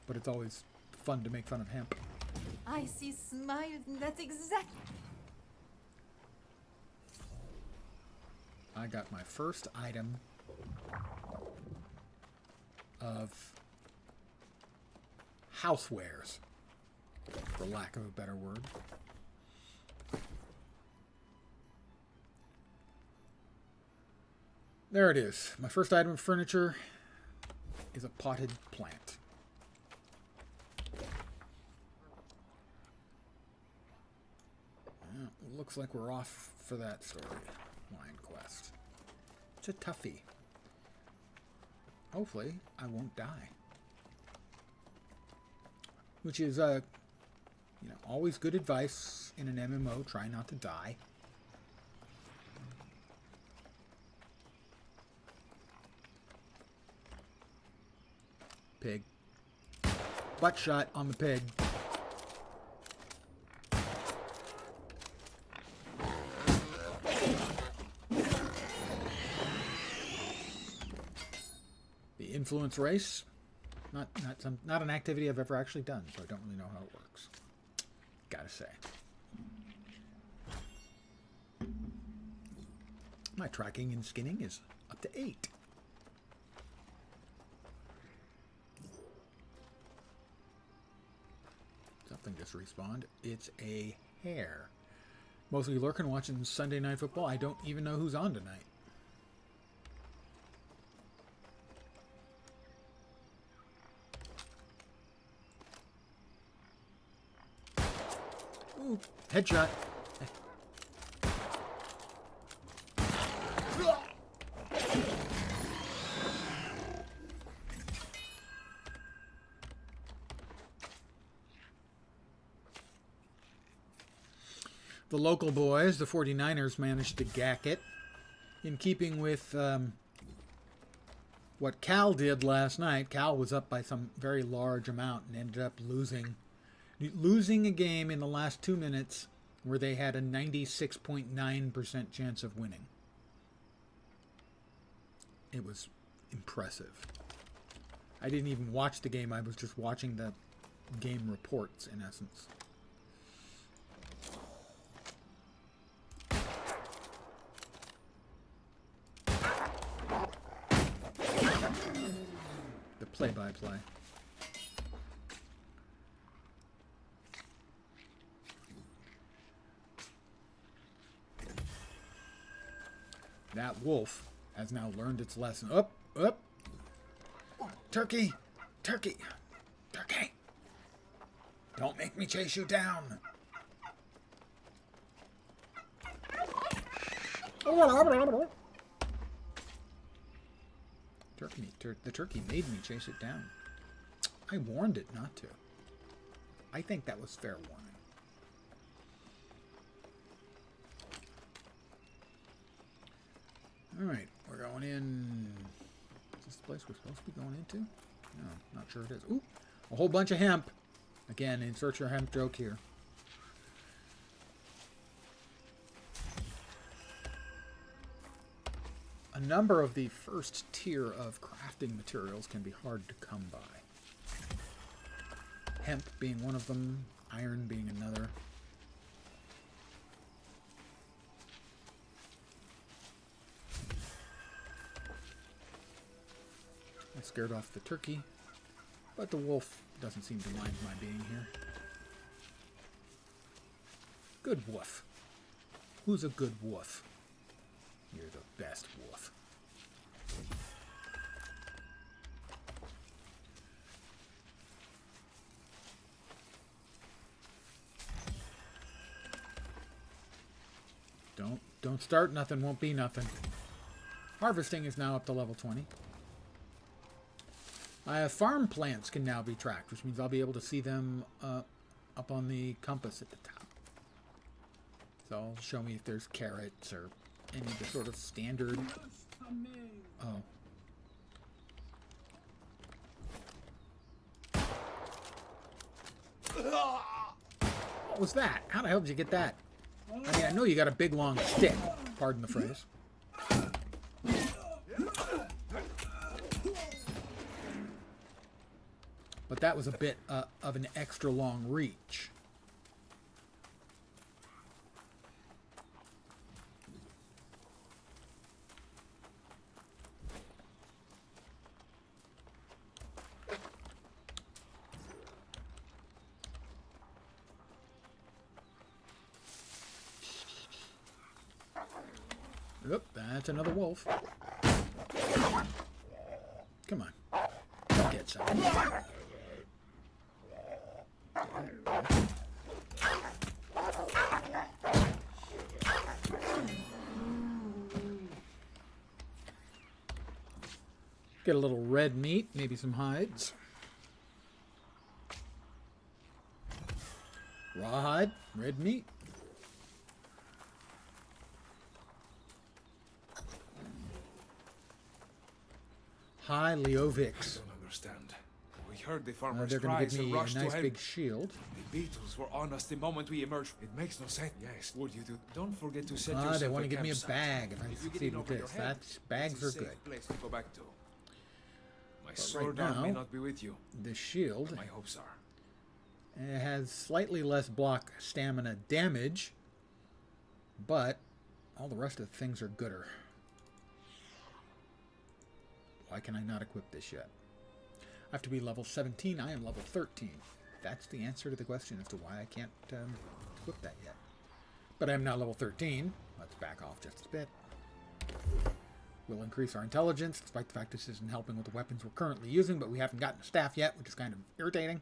But it's always fun to make fun of hemp. I see smiles, and that's exactly... I got my first item of housewares, for lack of a better word. There it is. My first item of furniture is a potted plant. Well, looks like we're off for that story. Line quest. It's a toughie. Hopefully, I won't die. Which is, always good advice in an MMO. Try not to die. Pig. Butt shot on the pig. The influence race. Not an activity I've ever actually done, so I don't really know how it works. Gotta say. My tracking and skinning is up to 8. Something just respawned. It's a hare. Mostly lurking, watching Sunday Night Football. I don't even know who's on tonight. Ooh, headshot. The local boys, the 49ers, managed to gack it. In keeping with what Cal did last night, Cal was up by some very large amount and ended up losing a game in the last 2 minutes where they had a 96.9% chance of winning. It was impressive. I didn't even watch the game. I was just watching the game reports, in essence. The play-by-play. That wolf has now learned its lesson. Up, up. Turkey, turkey, turkey. Don't make me chase you down. The turkey made me chase it down. I warned it not to. I think that was fair warning. Alright, we're going in. Is this the place we're supposed to be going into? No, not sure it is. Ooh, a whole bunch of hemp. Again, insert your hemp joke here. A number of the first tier of crafting materials can be hard to come by. Hemp being one of them, iron being another. I scared off the turkey, but the wolf doesn't seem to mind my being here. Good wolf. Who's a good wolf? You're the best wolf. Don't start nothing, won't be nothing. Harvesting is now up to level 20. Farm plants can now be tracked, which means I'll be able to see them up on the compass at the top. So it'll show me if there's carrots or any of the sort of standard... Oh. What was that? How the hell did you get that? I mean, I know you got a big long stick. Pardon the phrase. But that was a bit of an extra long reach. Oop, that's another wolf. Come on. Come get some. Get a little red meat, maybe some hides. Rawhide, red meat. Hi, Leovix. I don't understand. We heard the farmer's They're going to cries give and me a rushed to nice help. big shield. The beetles were on us the moment we emerged. It makes no sense. Yes, would you do? Don't forget to set yourself They want to give me a campsite. bag if I If you get succeed in with over your this. head, Bags it's a are safe good. place to go back to. My But sword right arm may now, not be with you. the shield My hopes are. it has slightly less block stamina damage, but all the rest of the things are gooder. Why can I not equip this yet? I have to be level 17. I am level 13. that's the answer to the question as to why I can't equip that yet. But I'm now level 13. Let's back off just a bit. We'll increase our intelligence, despite the fact this isn't helping with the weapons we're currently using, but we haven't gotten a staff yet, which is kind of irritating.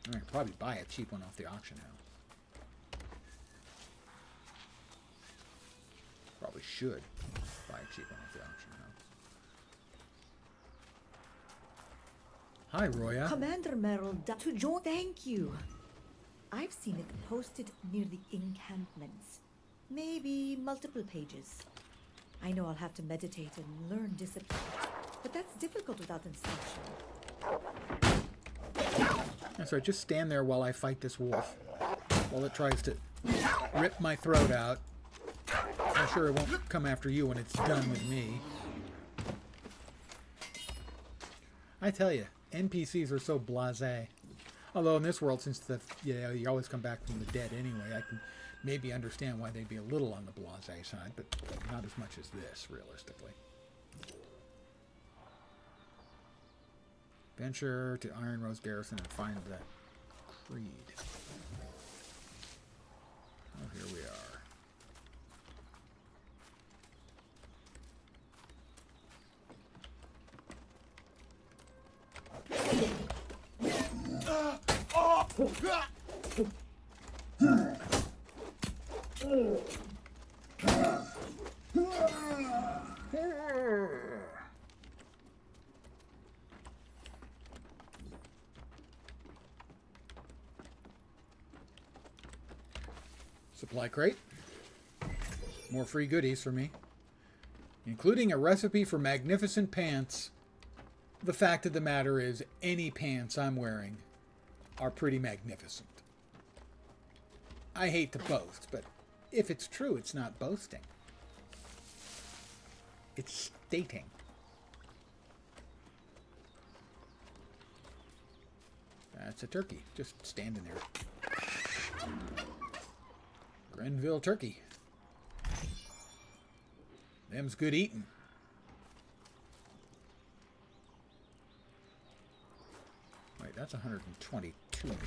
I could probably buy a cheap one off the auction house. Probably should buy a cheap one off the auction house. Hi, Roya. Commander Merrill, to join. Thank you. I've seen it posted near the encampments. Maybe multiple pages. I know I'll have to meditate and learn discipline, but that's difficult without instruction. And so I just stand there while I fight this wolf, while it tries to rip my throat out. I'm sure it won't come after you when it's done with me. I tell you, NPCs are so blasé. Although in this world, since you always come back from the dead anyway, I can maybe understand why they'd be a little on the blasé side, but not as much as this, realistically. Venture to Iron Rose Garrison and find the creed. Oh, here we are. Supply crate. More free goodies for me. Including a recipe for magnificent pants. The fact of the matter is, any pants I'm wearing are pretty magnificent. I hate to boast, but if it's true, it's not boasting. It's stating. That's a turkey, just standing there. Grenville turkey. Them's good eating. Wait, that's 122 meters.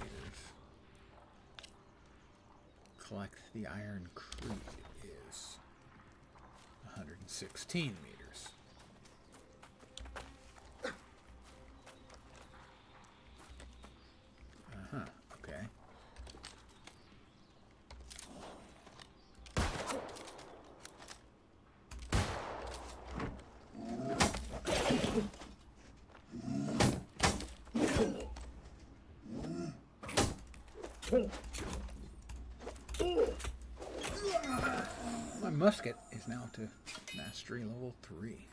Collect the Iron Creed is 116 meters. Uh-huh, okay. My musket is now to mastery level 3.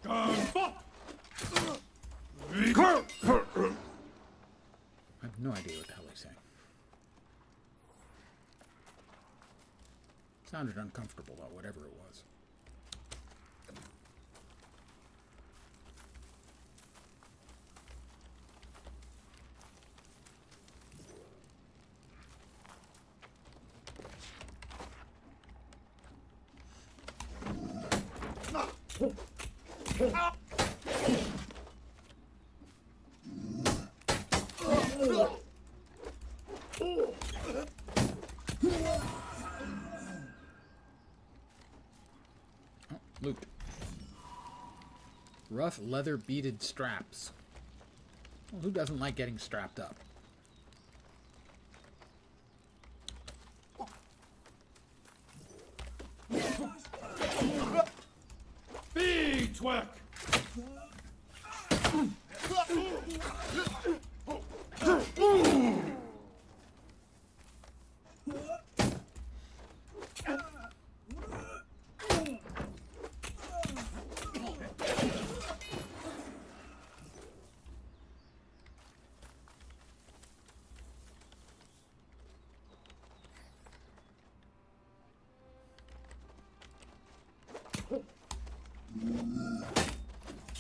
I have no idea what the hell he's saying. Sounded uncomfortable, though, whatever it was. Loot. Rough leather beaded straps. Well, who doesn't like getting strapped up? Big twerk!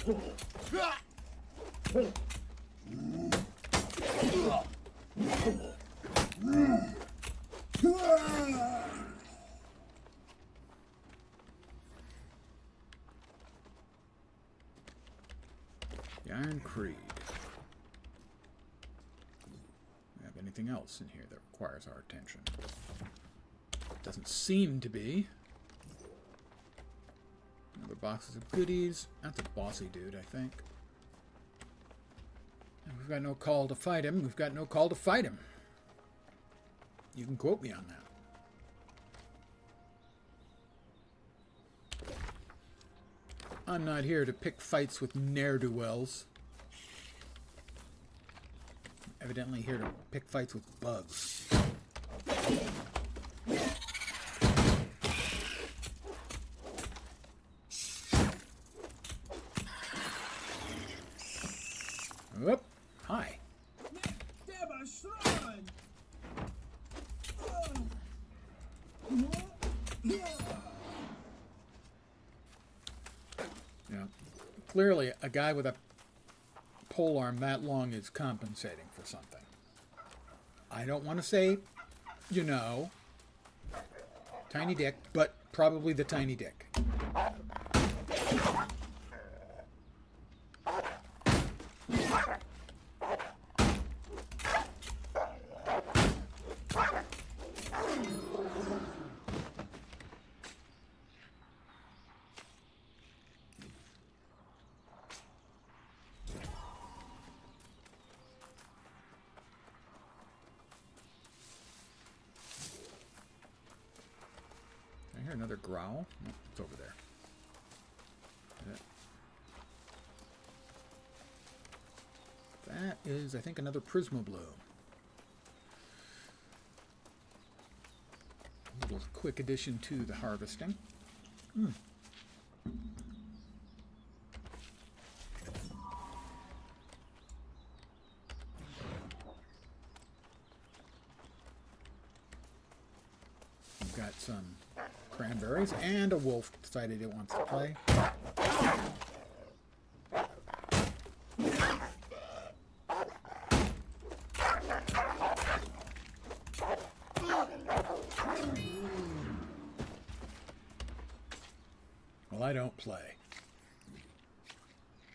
The Iron Creed. We have anything else in here that requires our attention? Doesn't seem to be. Another boxes of goodies. That's a bossy dude, I think. And we've got no call to fight him. We've got no call to fight him. You can quote me on that. I'm not here to pick fights with ne'er-do-wells. I'm evidently here to pick fights with bugs. Whoop. Hi. Yeah. Clearly, a guy with a polearm that long is compensating for something. I don't want to say, you know, tiny dick, but probably the tiny dick. I hear another growl. Oh, it's over there. That is, I think, another Prismobloom. A little quick addition to the harvesting. We've got some cranberries and a wolf decided it wants to play. Well, I don't play.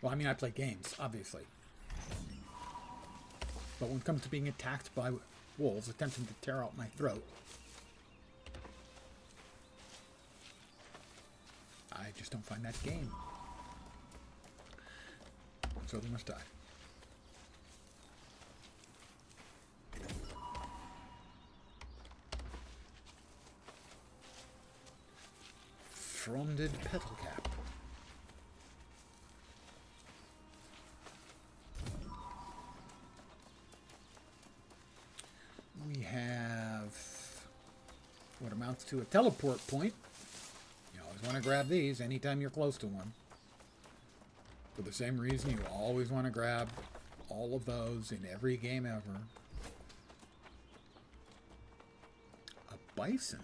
Well, I mean, I play games, obviously. But when it comes to being attacked by wolves attempting to tear out my throat, I just don't find that game. So they must die. Fronded petal cap. We have what amounts to a teleport point. You always want to grab these anytime you're close to one. For the same reason you always want to grab all of those in every game ever. A bison.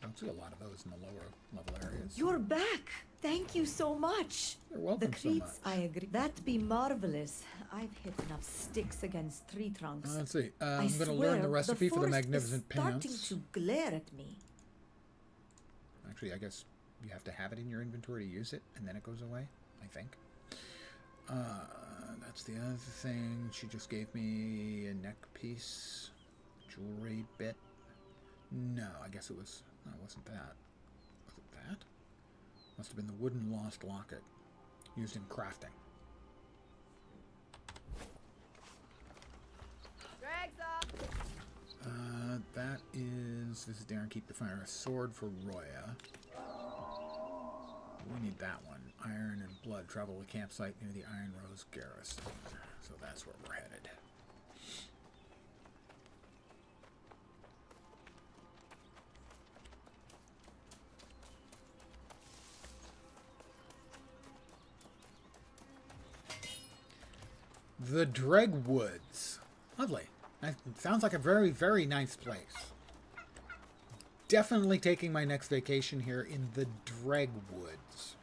Don't see a lot of those in the lower level areas. You're back! Thank you so much! You're welcome the so cleats, much. I agree. That'd be marvelous. I've hit enough sticks against tree trunks. Let's see. I I'm going to learn the recipe for the forest magnificent is starting pants. to glare at me. Actually, I guess you have to have it in your inventory to use it, and then it goes away, I think. That's the other thing. She just gave me a neck piece, jewelry bit. No, I guess it was... No, it wasn't that. Was it that? Must have been the wooden lost locket used in crafting. Drag's up. That is... This is Darren Keep the Fire. A sword for Roya. We need that one. Iron and blood. Travel to a campsite near the Iron Rose Garrison. So that's where we're headed. The Dregwoods. Lovely. It sounds like a very, very nice place. Definitely taking my next vacation here in the Dregwoods.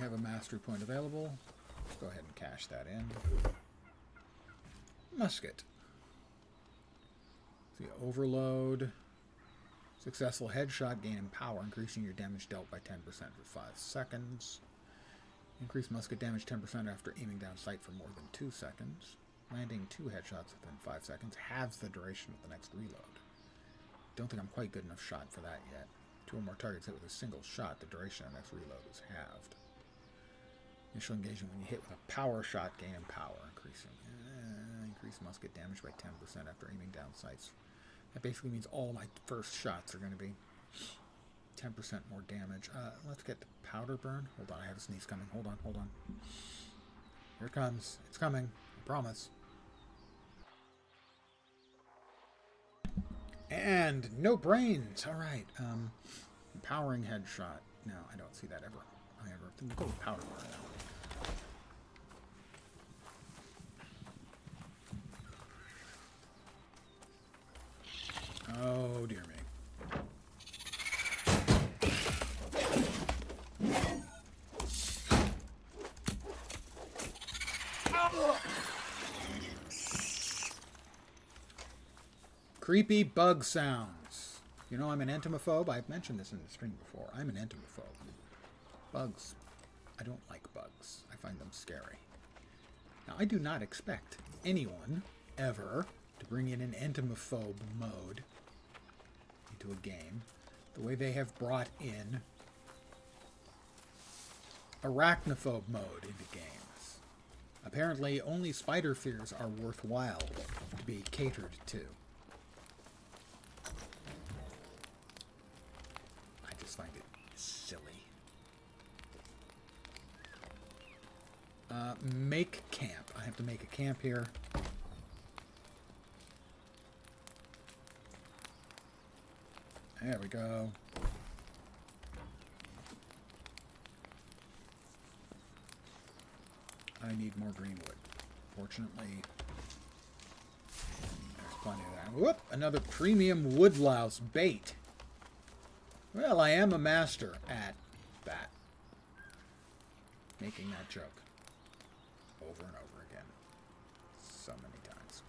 have a mastery point available. Let's go ahead and cash that in. Musket. See, overload. Successful headshot, gain in power, increasing your damage dealt by 10% for 5 seconds. Increase musket damage 10% after aiming down sight for more than 2 seconds. Landing 2 headshots within 5 seconds halves the duration of the next reload. Don't think I'm quite good enough shot for that yet. 2 or more targets hit with a single shot, the duration of the next reload is halved. Initial engagement when you hit with a power shot, gain in power, increasing. Increase musket damage by 10% after aiming down sights. That basically means all my first shots are going to be 10% more damage. Let's get the powder burn. Hold on, I have a sneeze coming. Hold on, hold on. Here it comes. It's coming. I promise. And no brains. All right. Empowering headshot. No, I don't see that ever. I ever think go with powder burn now. Oh dear me. Creepy bug sounds. You know I'm an entomophobe. I've mentioned this in the stream before. I'm an entomophobe. Bugs. I don't like bugs. I find them scary. Now, I do not expect anyone ever to bring in an entomophobe mode into a game the way they have brought in arachnophobe mode into games. Apparently, only spider fears are worthwhile to be catered to. I just find it silly. Make camp. I have to make a camp here. There we go. I need more green wood. Fortunately, there's plenty of that. Whoop! Another premium woodlouse bait. Well, I am a master at that. Making that joke. Over and over again. So many times.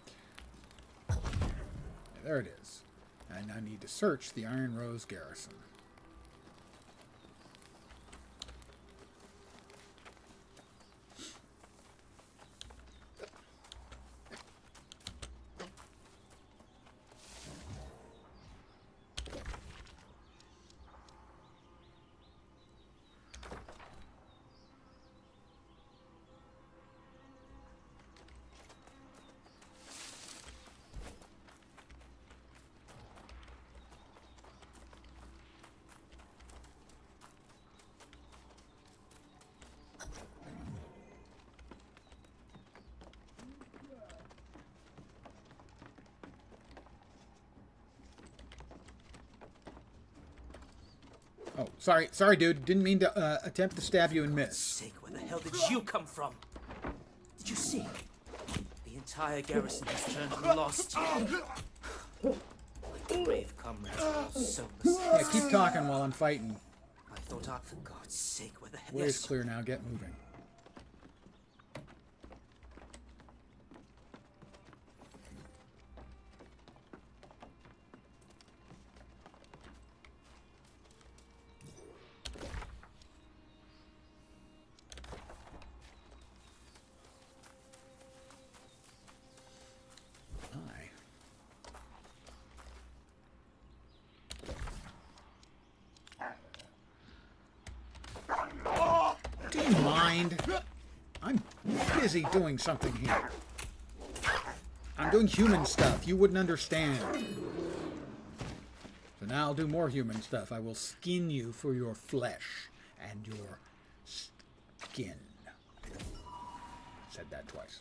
There it is. And I need to search the Iron Rose Garrison. Oh, sorry, dude. Didn't mean to attempt to stab you and miss. Sake, where the hell did you come from? Did you see? The entire garrison has turned lost. My brave comrades are all so Yeah, keep talking while I'm fighting. I thought, for God's sake, where the hell? Way is clear now. Get moving. Do you mind? I'm busy doing something here. I'm doing human stuff. You wouldn't understand. So now I'll do more human stuff. I will skin you for your flesh and your skin. Said that twice.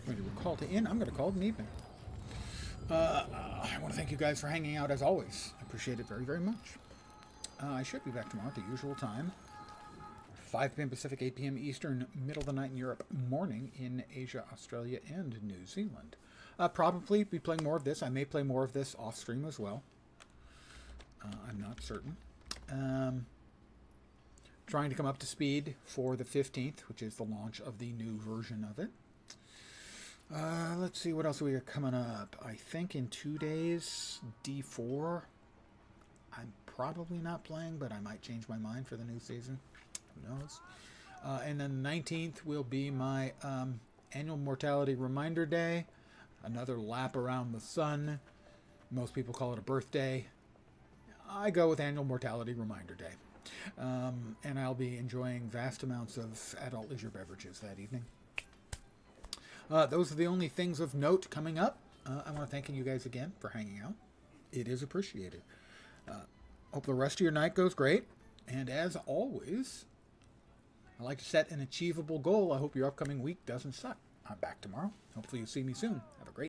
I'm going to call to in. I'm going to call it an evening. I want to thank you guys for hanging out as always. I appreciate it very, very much. I should be back tomorrow at the usual time. 5 p.m. Pacific, 8 p.m. Eastern, middle of the night in Europe, morning in Asia, Australia, and New Zealand. Probably be playing more of this. I may play more of this off stream as well. I'm not certain. Trying to come up to speed for the 15th, which is the launch of the new version of it. Let's see what else we got coming up. I think in 2 days, D4. I'm probably not playing, but I might change my mind for the new season. Who knows? And then the 19th will be my annual mortality reminder day. Another lap around the sun. Most people call it a birthday. I go with annual mortality reminder day. And I'll be enjoying vast amounts of adult leisure beverages that evening. Those are the only things of note coming up. I want to thank you guys again for hanging out. It is appreciated. Hope the rest of your night goes great. And as always, I like to set an achievable goal. I hope your upcoming week doesn't suck. I'm back tomorrow. Hopefully you'll see me soon. Have a great